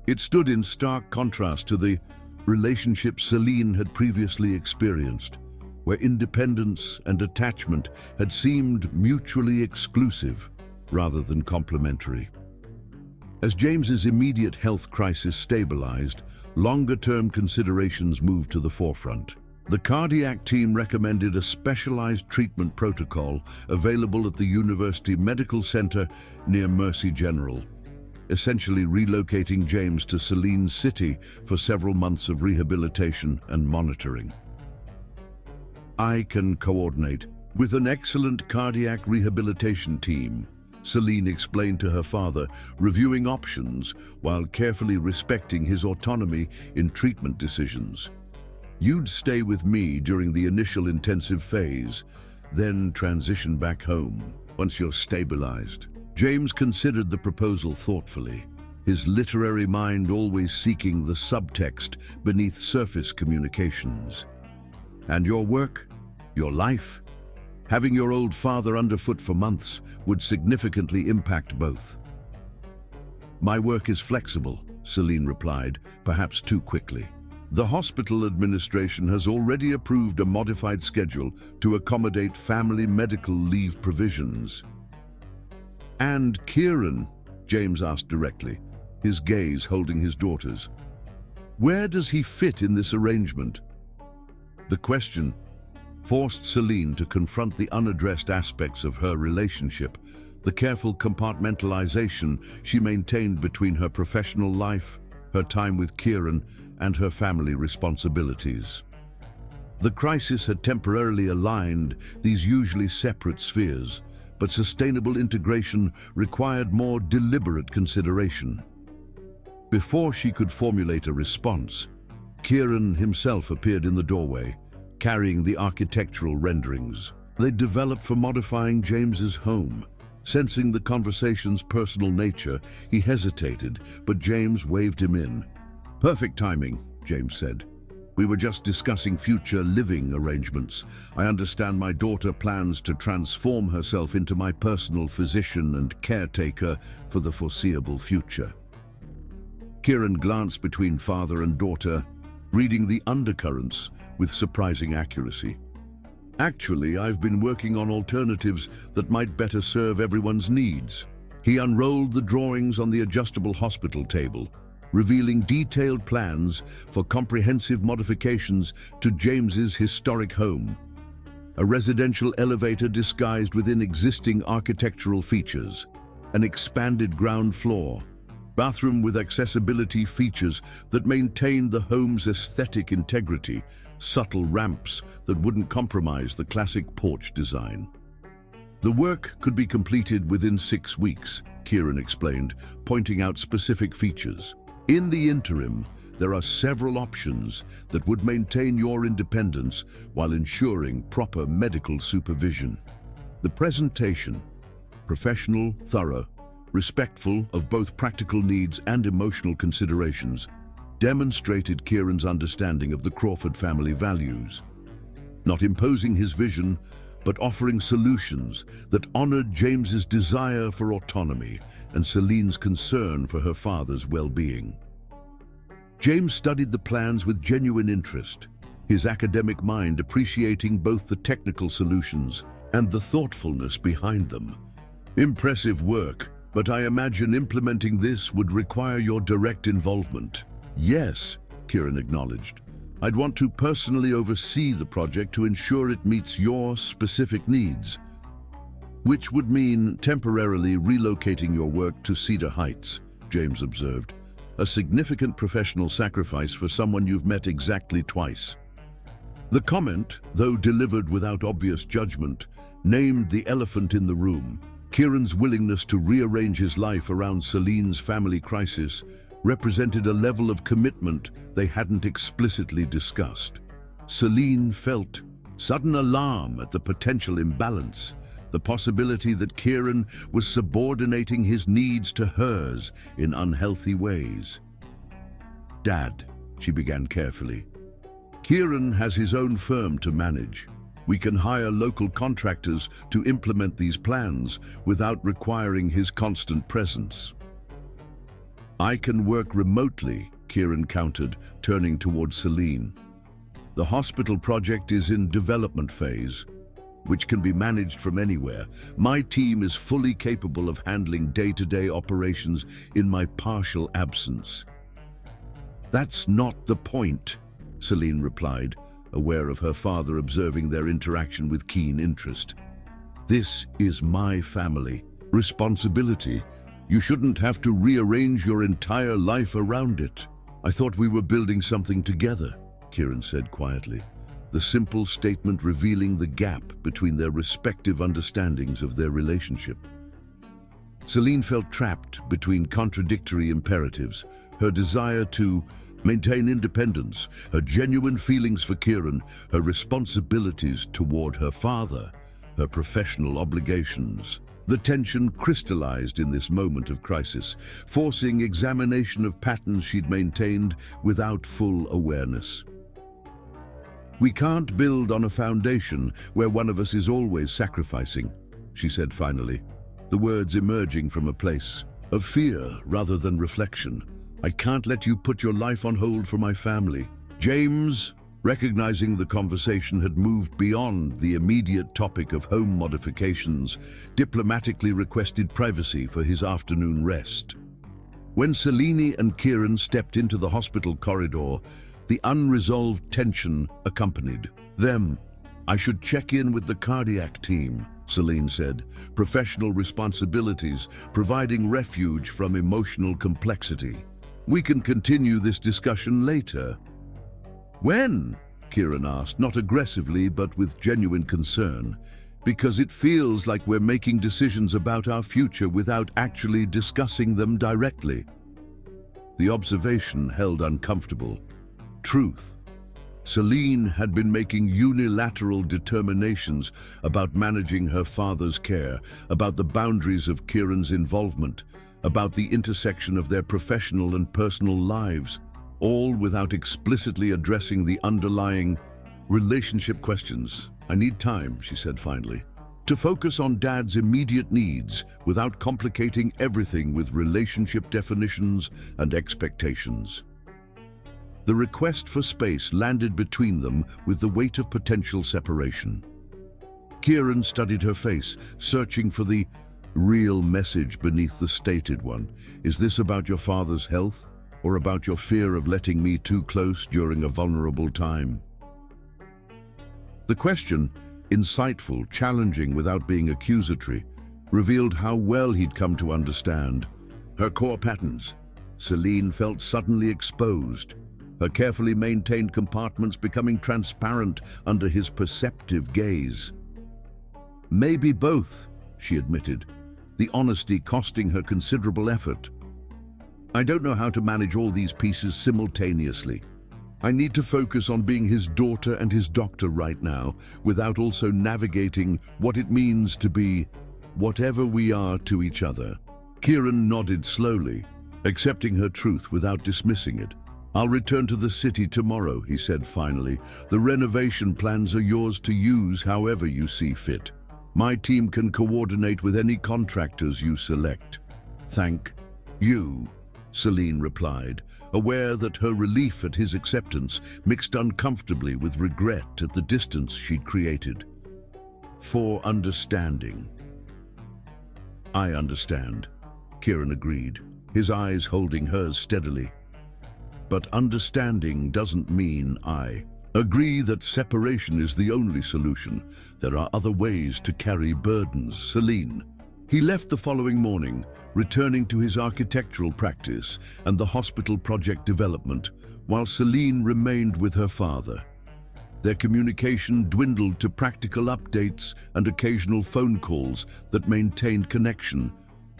It stood in stark contrast to the relationship Celine had previously experienced, where independence and attachment had seemed mutually exclusive rather than complementary. As James's immediate health crisis stabilized, longer-term considerations moved to the forefront. The cardiac team recommended a specialized treatment protocol available at the University Medical Center near Mercy General, essentially relocating James to Celine's city for several months of rehabilitation and monitoring. "I can coordinate with an excellent cardiac rehabilitation team," Celine explained to her father, reviewing options while carefully respecting his autonomy in treatment decisions. "You'd stay with me during the initial intensive phase, then transition back home once you're stabilized." James considered the proposal thoughtfully, his literary mind always seeking the subtext beneath surface communications. "And your work, your life? Having your old father underfoot for months would significantly impact both." "My work is flexible," Celine replied, perhaps too quickly. "The hospital administration has already approved a modified schedule to accommodate family medical leave provisions." "And Kieran?" James asked directly, his gaze holding his daughter's. "Where does he fit in this arrangement?" The question forced Celine to confront the unaddressed aspects of her relationship, the careful compartmentalization she maintained between her professional life, her time with Kieran, and her family responsibilities. The crisis had temporarily aligned these usually separate spheres, but sustainable integration required more deliberate consideration. Before she could formulate a response, Kieran himself appeared in the doorway, carrying the architectural renderings. They'd developed for modifying James's home, Sensing the conversation's personal nature, he hesitated, but James waved him in. "Perfect timing," James said. "We were just discussing future living arrangements. I understand my daughter plans to transform herself into my personal physician and caretaker for the foreseeable future." Kieran glanced between father and daughter, reading the undercurrents with surprising accuracy. "Actually, I've been working on alternatives that might better serve everyone's needs." He unrolled the drawings on the adjustable hospital table, revealing detailed plans for comprehensive modifications to James's historic home. A residential elevator disguised within existing architectural features, an expanded ground floor, bathroom with accessibility features that maintained the home's aesthetic integrity, subtle ramps that wouldn't compromise the classic porch design. The work could be completed within 6 weeks, Kieran explained, pointing out specific features. In the interim, there are several options that would maintain your independence while ensuring proper medical supervision. The presentation, professional, thorough, respectful of both practical needs and emotional considerations, demonstrated Kieran's understanding of the Crawford family values. Not imposing his vision, but offering solutions that honored James's desire for autonomy and Celine's concern for her father's well-being. James studied the plans with genuine interest, his academic mind appreciating both the technical solutions and the thoughtfulness behind them. "Impressive work, but I imagine implementing this would require your direct involvement." "Yes," Kieran acknowledged. "I'd want to personally oversee the project to ensure it meets your specific needs, which would mean temporarily relocating your work to Cedar Heights," James observed. "A significant professional sacrifice for someone you've met exactly twice." The comment, though delivered without obvious judgment, named the elephant in the room. Kieran's willingness to rearrange his life around Celine's family crisis represented a level of commitment they hadn't explicitly discussed. Celine felt sudden alarm at the potential imbalance, the possibility that Kieran was subordinating his needs to hers in unhealthy ways. "Dad," she began carefully, "Kieran has his own firm to manage. We can hire local contractors to implement these plans without requiring his constant presence." "I can work remotely," Kieran countered, turning towards Celine. "The hospital project is in development phase, which can be managed from anywhere. My team is fully capable of handling day-to-day operations in my partial absence." "That's not the point," Celine replied, aware of her father observing their interaction with keen interest. "This is my family responsibility. You shouldn't have to rearrange your entire life around it." "I thought we were building something together," Kieran said quietly, the simple statement revealing the gap between their respective understandings of their relationship. Celine felt trapped between contradictory imperatives, her desire to maintain independence, her genuine feelings for Kieran, her responsibilities toward her father, her professional obligations. The tension crystallized in this moment of crisis, forcing examination of patterns she'd maintained without full awareness. "We can't build on a foundation where one of us is always sacrificing," she said finally, the words emerging from a place of fear rather than reflection. "I can't let you put your life on hold for my family." James, recognizing the conversation had moved beyond the immediate topic of home modifications, diplomatically requested privacy for his afternoon rest. When Celine and Kieran stepped into the hospital corridor, the unresolved tension accompanied them. "I should check in with the cardiac team," Celine said, "professional responsibilities, providing refuge from emotional complexity. We can continue this discussion later." "When?" Kieran asked, not aggressively but with genuine concern, "because it feels like we're making decisions about our future without actually discussing them directly." The observation held uncomfortable truth. Celine had been making unilateral determinations about managing her father's care, about the boundaries of Kieran's involvement, about the intersection of their professional and personal lives, all without explicitly addressing the underlying relationship questions. "I need time," she said finally, "to focus on Dad's immediate needs without complicating everything with relationship definitions and expectations." The request for space landed between them with the weight of potential separation. Kieran studied her face, searching for the real message beneath the stated one. "Is this about your father's health, or about your fear of letting me too close during a vulnerable time?" The question, insightful, challenging without being accusatory, revealed how well he'd come to understand her core patterns. Celine felt suddenly exposed, her carefully maintained compartments becoming transparent under his perceptive gaze. "Maybe both," she admitted, the honesty costing her considerable effort. "I don't know how to manage all these pieces simultaneously. I need to focus on being his daughter and his doctor right now, without also navigating what it means to be whatever we are to each other." Kieran nodded slowly, accepting her truth without dismissing it. "I'll return to the city tomorrow," he said finally. "The renovation plans are yours to use however you see fit. My team can coordinate with any contractors you select." "Thank you," Celine replied, aware that her relief at his acceptance mixed uncomfortably with regret at the distance she'd created. "For understanding." "I understand," Kieran agreed, his eyes holding hers steadily. "But understanding doesn't mean I agree that separation is the only solution. There are other ways to carry burdens, Celine." He left the following morning, returning to his architectural practice and the hospital project development, while Celine remained with her father. Their communication dwindled to practical updates and occasional phone calls that maintained connection,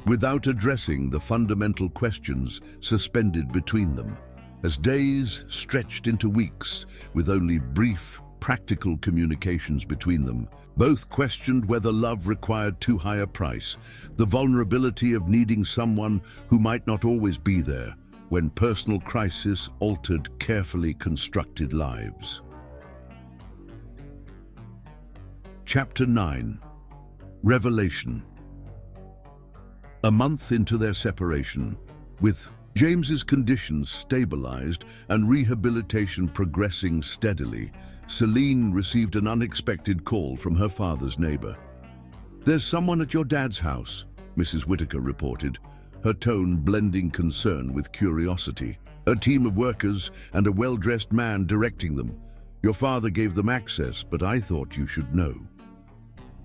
without addressing the fundamental questions suspended between them. As days stretched into weeks, with only brief, practical communications between them, both questioned whether love required too high a price, the vulnerability of needing someone who might not always be there when personal crisis altered carefully constructed lives. Chapter 9. Revelation. A month into their separation, with James's conditions stabilized and rehabilitation progressing steadily, Celine received an unexpected call from her father's neighbor. "There's someone at your dad's house," Mrs. Whitaker reported, her tone blending concern with curiosity. "A team of workers and a well-dressed man directing them. Your father gave them access, but I thought you should know."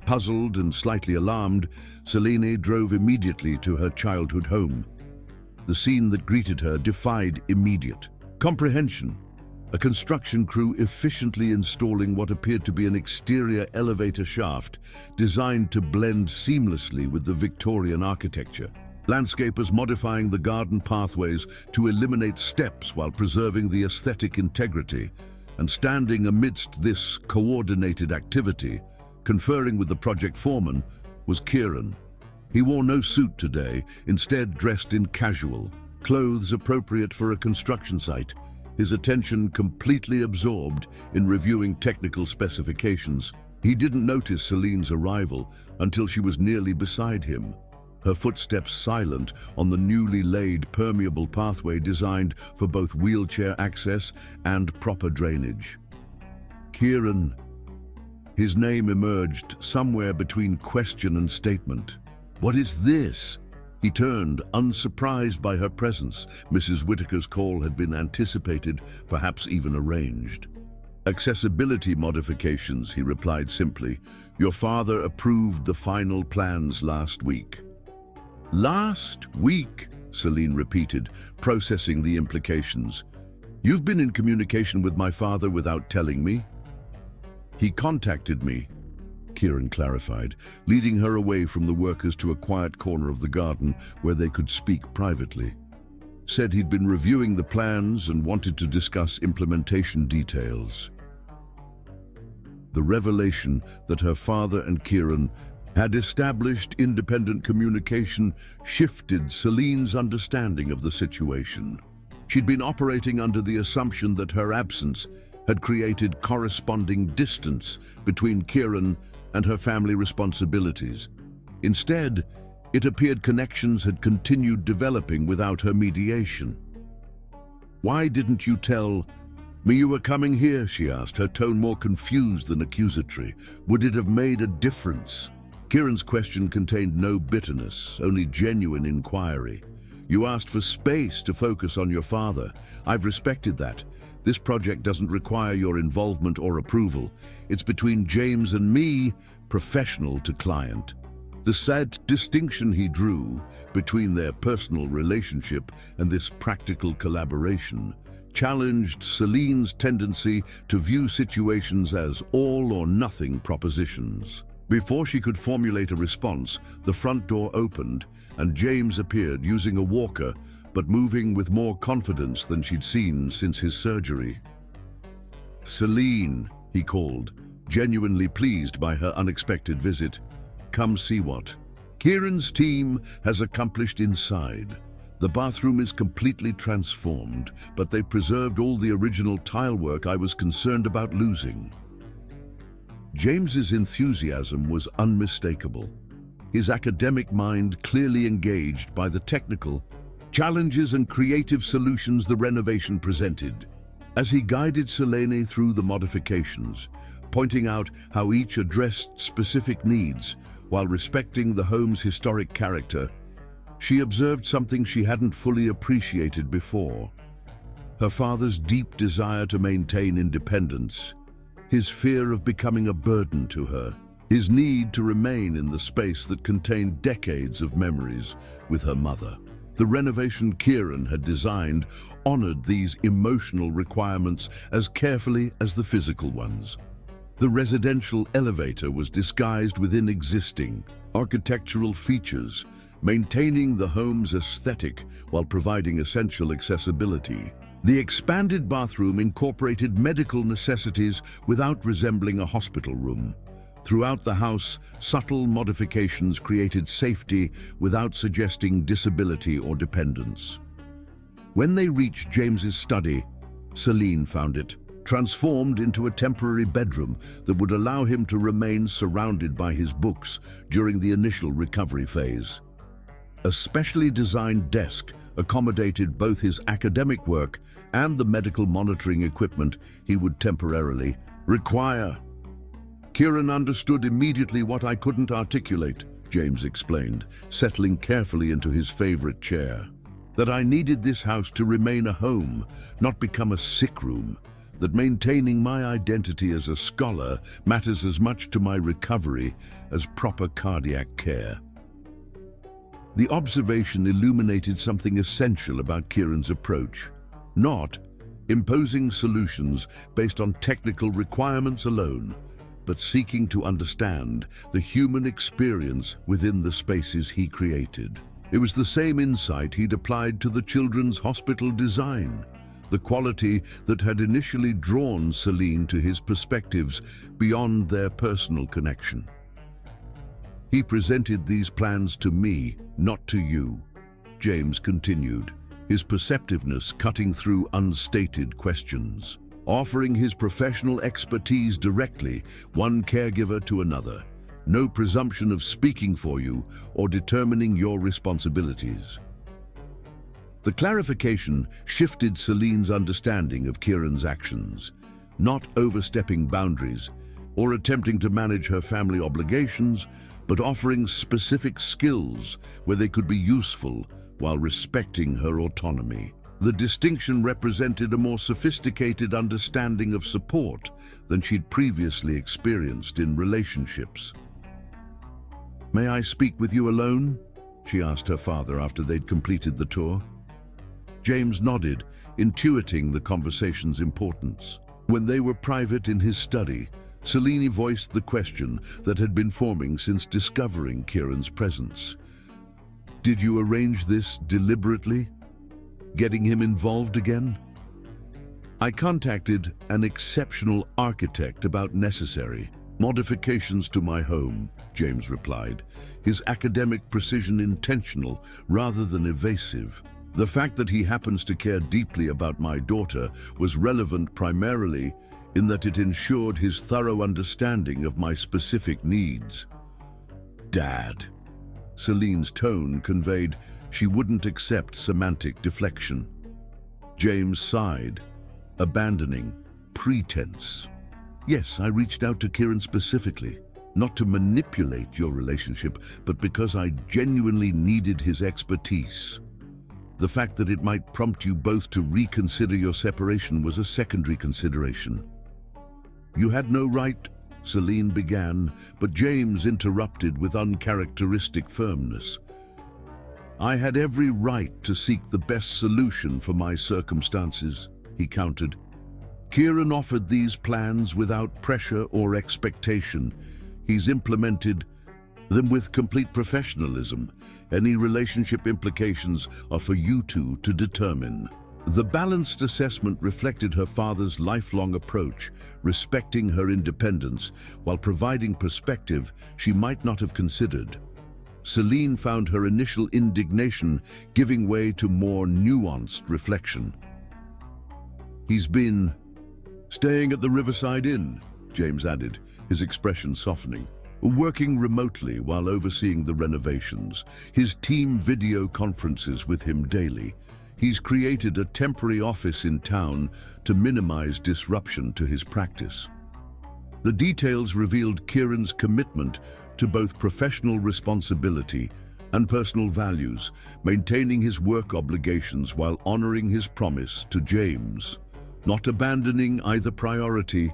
Puzzled and slightly alarmed, Celine drove immediately to her childhood home. The scene that greeted her defied immediate comprehension. A construction crew efficiently installing what appeared to be an exterior elevator shaft designed to blend seamlessly with the Victorian architecture. Landscapers modifying the garden pathways to eliminate steps while preserving the aesthetic integrity. And standing amidst this coordinated activity, conferring with the project foreman, was Kieran. He wore no suit today, instead dressed in casual, clothes appropriate for a construction site, his attention completely absorbed in reviewing technical specifications. He didn't notice Celine's arrival until she was nearly beside him, her footsteps silent on the newly laid permeable pathway designed for both wheelchair access and proper drainage. "Kieran." His name emerged somewhere between question and statement. "What is this?" He turned, unsurprised by her presence. Mrs. Whitaker's call had been anticipated, perhaps even arranged. "Accessibility modifications," he replied simply. "Your father approved the final plans last week." "Last week?" Celine repeated, processing the implications. "You've been in communication with my father without telling me?" "He contacted me," Kieran clarified, leading her away from the workers to a quiet corner of the garden where they could speak privately. said he'd been reviewing the plans and wanted to discuss implementation details. The revelation that her father and Kieran had established independent communication shifted Celine's understanding of the situation. She'd been operating under the assumption that her absence had created corresponding distance between Kieran and her family responsibilities. Instead, it appeared connections had continued developing without her mediation. "Why didn't you tell me you were coming here?" she asked, her tone more confused than accusatory. "Would it have made a difference?" Kieran's question contained no bitterness, only genuine inquiry. "You asked for space to focus on your father. I've respected that. This project doesn't require your involvement or approval. It's between James and me, professional to client." The sad distinction he drew between their personal relationship and this practical collaboration challenged Celine's tendency to view situations as all-or-nothing propositions. Before she could formulate a response, the front door opened and James appeared using a walker, but moving with more confidence than she'd seen since his surgery. "Celine," he called, genuinely pleased by her unexpected visit. "Come see what Kieran's team has accomplished inside. The bathroom is completely transformed, but they preserved all the original tile work I was concerned about losing." James's enthusiasm was unmistakable, his academic mind clearly engaged by the technical challenges and creative solutions the renovation presented. As he guided Selene through the modifications, pointing out how each addressed specific needs while respecting the home's historic character, she observed something she hadn't fully appreciated before: her father's deep desire to maintain independence, his fear of becoming a burden to her, his need to remain in the space that contained decades of memories with her mother. The renovation Kieran had designed honored these emotional requirements as carefully as the physical ones. The residential elevator was disguised within existing architectural features, maintaining the home's aesthetic while providing essential accessibility. The expanded bathroom incorporated medical necessities without resembling a hospital room. Throughout the house, subtle modifications created safety without suggesting disability or dependence. When they reached James's study, Celine found it transformed into a temporary bedroom that would allow him to remain surrounded by his books during the initial recovery phase. A specially designed desk accommodated both his academic work and the medical monitoring equipment he would temporarily require. "Kieran understood immediately what I couldn't articulate," James explained, settling carefully into his favorite chair. "That I needed this house to remain a home, not become a sick room. That maintaining my identity as a scholar matters as much to my recovery as proper cardiac care." The observation illuminated something essential about Kieran's approach: not imposing solutions based on technical requirements alone, but seeking to understand the human experience within the spaces he created. It was the same insight he'd applied to the children's hospital design, the quality that had initially drawn Celine to his perspectives beyond their personal connection. "He presented these plans to me, not to you," James continued, his perceptiveness cutting through unstated questions. Offering his professional expertise directly, one caregiver to another. No presumption of speaking for you or determining your responsibilities. The clarification shifted Celine's understanding of Kieran's actions, not overstepping boundaries or attempting to manage her family obligations, but offering specific skills where they could be useful while respecting her autonomy. The distinction represented a more sophisticated understanding of support than she'd previously experienced in relationships. "May I speak with you alone?" she asked her father after they'd completed the tour. James nodded, intuiting the conversation's importance. When they were private in his study, Celine voiced the question that had been forming since discovering Kieran's presence. "Did you arrange this deliberately?" getting him involved again? I contacted an exceptional architect about necessary modifications to my home, James replied, his academic precision intentional rather than evasive. The fact that he happens to care deeply about my daughter was relevant primarily in that it ensured his thorough understanding of my specific needs. Dad. Celine's tone conveyed she wouldn't accept semantic deflection. James sighed, abandoning pretense. Yes, I reached out to Kieran specifically, not to manipulate your relationship, but because I genuinely needed his expertise. The fact that it might prompt you both to reconsider your separation was a secondary consideration. You had no right, Celine began, but James interrupted with uncharacteristic firmness. I had every right to seek the best solution for my circumstances, he countered. Kieran offered these plans without pressure or expectation. He's implemented them with complete professionalism. Any relationship implications are for you two to determine. The balanced assessment reflected her father's lifelong approach, respecting her independence while providing perspective she might not have considered. Celine found her initial indignation giving way to more nuanced reflection. He's been staying at the Riverside Inn, James added, his expression softening. Working remotely while overseeing the renovations, his team video conferences with him daily. He's created a temporary office in town to minimize disruption to his practice. The details revealed Kieran's commitment to both professional responsibility and personal values, maintaining his work obligations while honoring his promise to James, not abandoning either priority,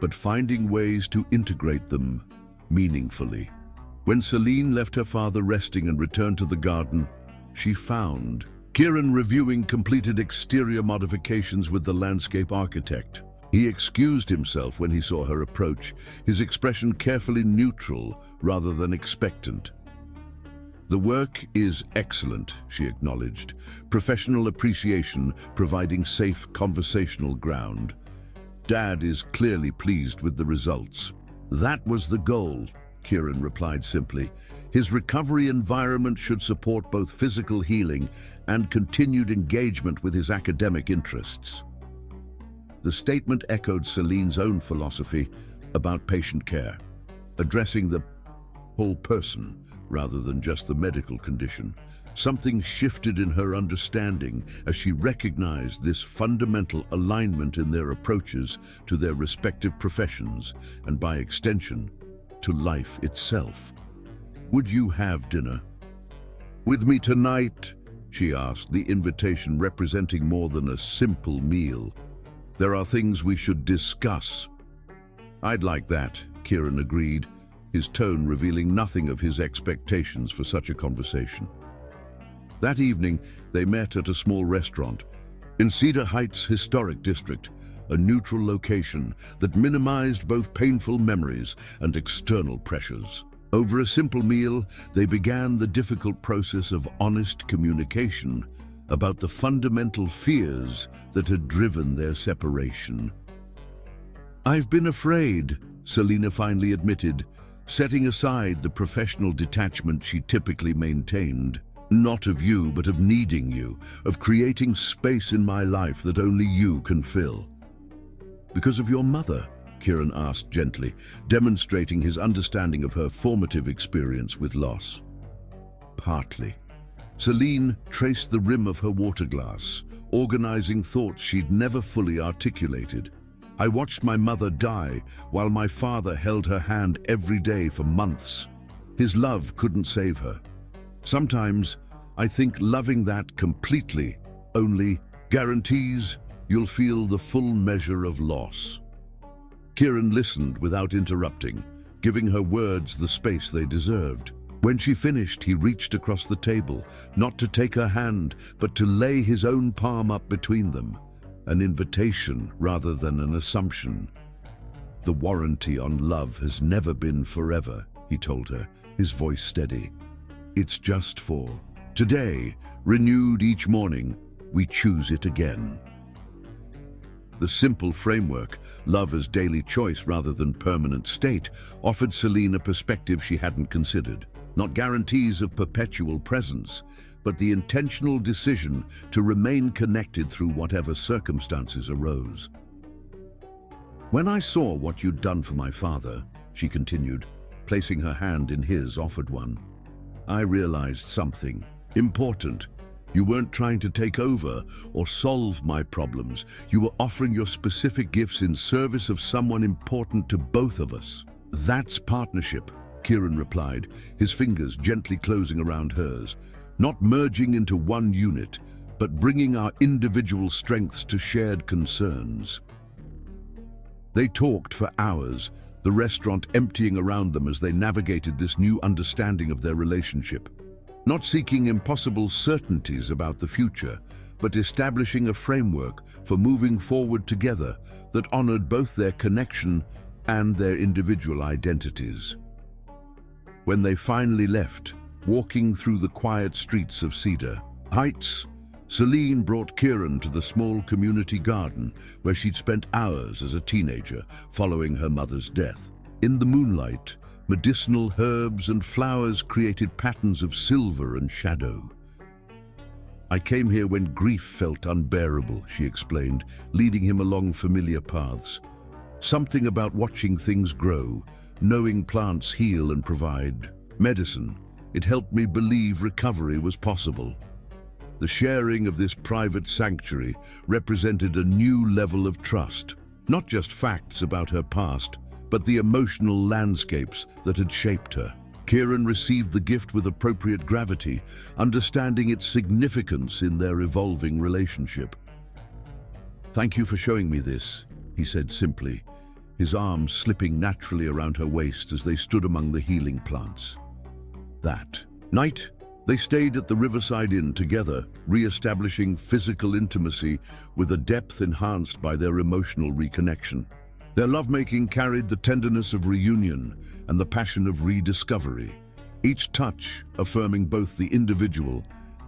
but finding ways to integrate them meaningfully. When Celine left her father resting and returned to the garden, she found Kieran reviewing completed exterior modifications with the landscape architect. He excused himself when he saw her approach, his expression carefully neutral rather than expectant. The work is excellent, she acknowledged, professional appreciation providing safe conversational ground. Dad is clearly pleased with the results. That was the goal, Kieran replied simply. His recovery environment should support both physical healing and continued engagement with his academic interests. The statement echoed Celine's own philosophy about patient care, addressing the whole person rather than just the medical condition. Something shifted in her understanding as she recognized this fundamental alignment in their approaches to their respective professions and, by extension, to life itself. Would you have dinner with me tonight? She asked, the invitation representing more than a simple meal. There are things we should discuss. I'd like that, Kieran agreed, his tone revealing nothing of his expectations for such a conversation. That evening, they met at a small restaurant in Cedar Heights' historic district, a neutral location that minimized both painful memories and external pressures. Over a simple meal, they began the difficult process of honest communication about the fundamental fears that had driven their separation. I've been afraid, Selena finally admitted, setting aside the professional detachment she typically maintained. Not of you, but of needing you, of creating space in my life that only you can fill. Because of your mother? Kieran asked gently, demonstrating his understanding of her formative experience with loss. Partly. Celine traced the rim of her water glass, organizing thoughts she'd never fully articulated. I watched my mother die while my father held her hand every day for months. His love couldn't save her. Sometimes I think loving that completely only guarantees you'll feel the full measure of loss. Kieran listened without interrupting, giving her words the space they deserved. When she finished, he reached across the table, not to take her hand, but to lay his own palm up between them, an invitation rather than an assumption. The warranty on love has never been forever, he told her, his voice steady. It's just for today, renewed each morning. we choose it again. The simple framework, love as daily choice rather than permanent state, offered Celine a perspective she hadn't considered. Not guarantees of perpetual presence, but the intentional decision to remain connected through whatever circumstances arose. When I saw what you'd done for my father, she continued, placing her hand in his offered one, I realized something important. You weren't trying to take over or solve my problems. You were offering your specific gifts in service of someone important to both of us. That's partnership, Kieran replied, his fingers gently closing around hers. Not merging into one unit, but bringing our individual strengths to shared concerns. They talked for hours, the restaurant emptying around them as they navigated this new understanding of their relationship. Not seeking impossible certainties about the future, but establishing a framework for moving forward together that honored both their connection and their individual identities. When they finally left, walking through the quiet streets of Cedar Heights, Celine brought Kieran to the small community garden where she'd spent hours as a teenager following her mother's death. In the moonlight, medicinal herbs and flowers created patterns of silver and shadow. I came here when grief felt unbearable, she explained, leading him along familiar paths. Something about watching things grow, knowing plants heal and provide medicine. It helped me believe recovery was possible. The sharing of this private sanctuary represented a new level of trust, not just facts about her past, but the emotional landscapes that had shaped her. Kieran received the gift with appropriate gravity, understanding its significance in their evolving relationship. Thank you for showing me this, he said simply, his arms slipping naturally around her waist as they stood among the healing plants. That night, they stayed at the Riverside Inn together, re-establishing physical intimacy with a depth enhanced by their emotional reconnection. Their lovemaking carried the tenderness of reunion and the passion of rediscovery, each touch affirming both the individual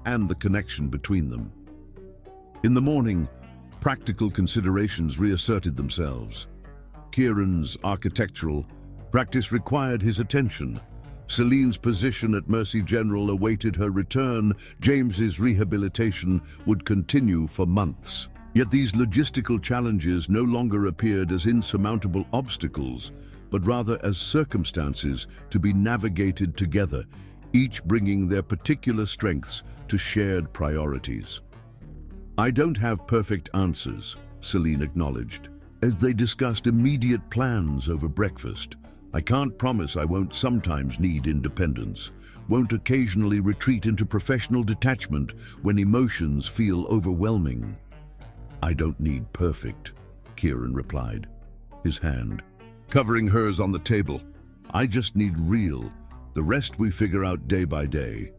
and the connection between them. In the morning, practical considerations reasserted themselves. Kieran's architectural practice required his attention. Celine's position at Mercy General awaited her return. James's rehabilitation would continue for months. Yet these logistical challenges no longer appeared as insurmountable obstacles, but rather as circumstances to be navigated together, each bringing their particular strengths to shared priorities. I don't have perfect answers, Celine acknowledged, as they discussed immediate plans over breakfast. I can't promise I won't sometimes need independence, won't occasionally retreat into professional detachment when emotions feel overwhelming. I don't need perfect, Kieran replied, his hand covering hers on the table. I just need real. The rest we figure out day by day.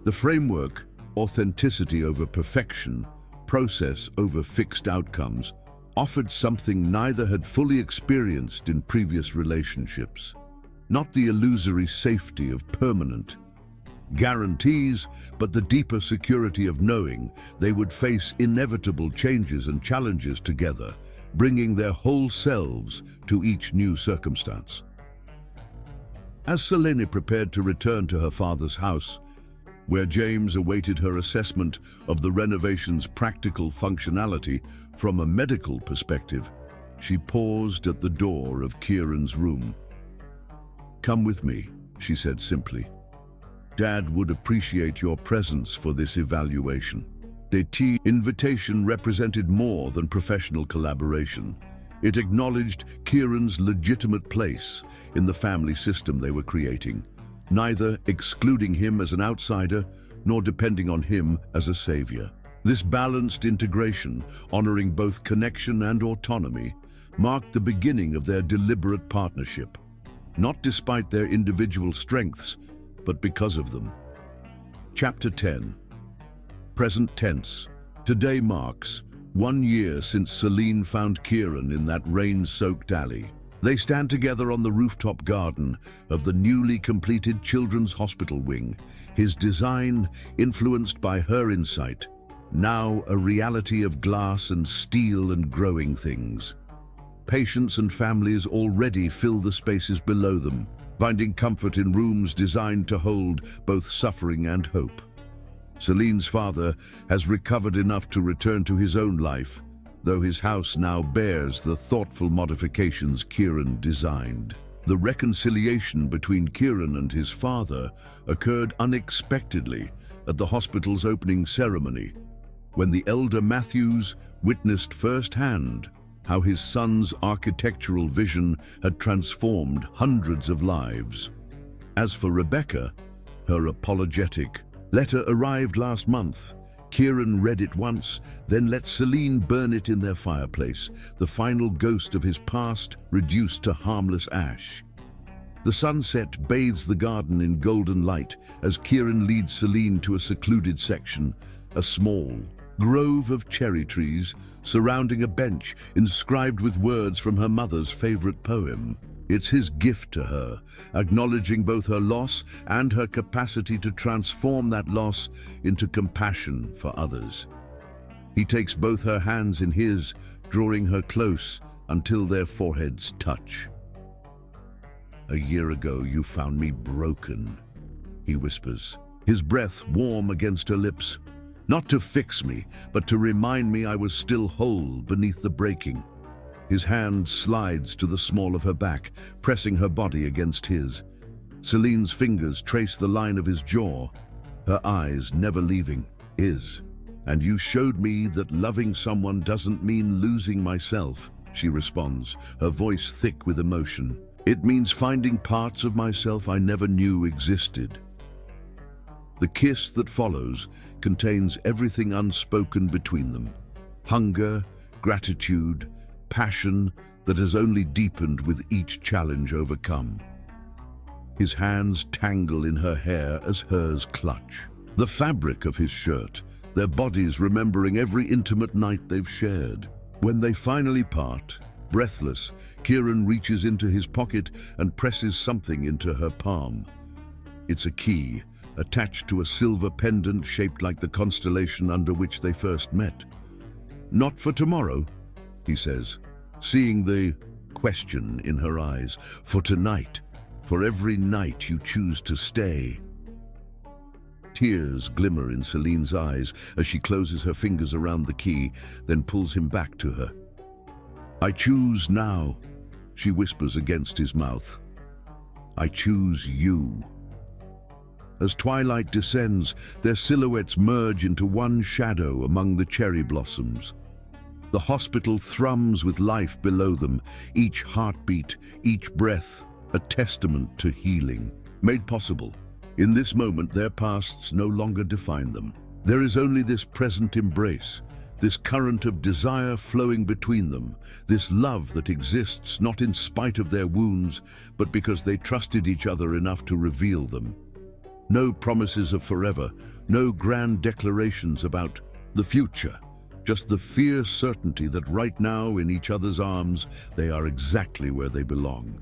The framework, authenticity over perfection, process over fixed outcomes, offered something neither had fully experienced in previous relationships. Not the illusory safety of permanent guarantees, but the deeper security of knowing they would face inevitable changes and challenges together, bringing their whole selves to each new circumstance. As Celine prepared to return to her father's house, where James awaited her assessment of the renovation's practical functionality from a medical perspective, she paused at the door of Kieran's room. Come with me, she said simply. Dad would appreciate your presence for this evaluation. The invitation represented more than professional collaboration. It acknowledged Kieran's legitimate place in the family system they were creating, neither excluding him as an outsider nor depending on him as a savior. This balanced integration, honoring both connection and autonomy, marked the beginning of their deliberate partnership, not despite their individual strengths, but because of them. Chapter 10. Present tense. Today marks 1 year since Celine found Kieran in that rain-soaked alley. They stand together on the rooftop garden of the newly completed Children's Hospital wing, his design influenced by her insight, now a reality of glass and steel and growing things. Patients and families already fill the spaces below them, finding comfort in rooms designed to hold both suffering and hope. Celine's father has recovered enough to return to his own life, though his house now bears the thoughtful modifications Kieran designed. The reconciliation between Kieran and his father occurred unexpectedly at the hospital's opening ceremony, when the elder Matthews witnessed firsthand how his son's architectural vision had transformed hundreds of lives. As for Rebecca, her apologetic letter arrived last month. Kieran read it once, then let Celine burn it in their fireplace, the final ghost of his past reduced to harmless ash. The sunset bathes the garden in golden light as Kieran leads Celine to a secluded section, a small grove of cherry trees surrounding a bench inscribed with words from her mother's favorite poem. It's his gift to her, acknowledging both her loss and her capacity to transform that loss into compassion for others. He takes both her hands in his, drawing her close until their foreheads touch. "A year ago you found me broken," he whispers, his breath warm against her lips. "Not to fix me, but to remind me I was still whole beneath the breaking." His hand slides to the small of her back, pressing her body against his. Celine's fingers trace the line of his jaw, her eyes never leaving his. "And you showed me that loving someone doesn't mean losing myself," she responds, her voice thick with emotion. "It means finding parts of myself I never knew existed." The kiss that follows contains everything unspoken between them: hunger, gratitude, passion that has only deepened with each challenge overcome. His hands tangle in her hair as hers clutch. The fabric of his shirt, their bodies remembering every intimate night they've shared. When they finally part, breathless, Kieran reaches into his pocket and presses something into her palm. It's a key, attached to a silver pendant shaped like the constellation under which they first met. "Not for tomorrow," he says, seeing the question in her eyes. "For tonight, for every night you choose to stay." Tears glimmer in Celine's eyes as she closes her fingers around the key, then pulls him back to her. "I choose now," she whispers against his mouth. "I choose you." As twilight descends, their silhouettes merge into one shadow among the cherry blossoms. The hospital thrums with life below them, each heartbeat, each breath, a testament to healing, made possible. In this moment, their pasts no longer define them. There is only this present embrace, this current of desire flowing between them, this love that exists not in spite of their wounds, but because they trusted each other enough to reveal them. No promises of forever, no grand declarations about the future. Just the fierce certainty that right now, in each other's arms, they are exactly where they belong.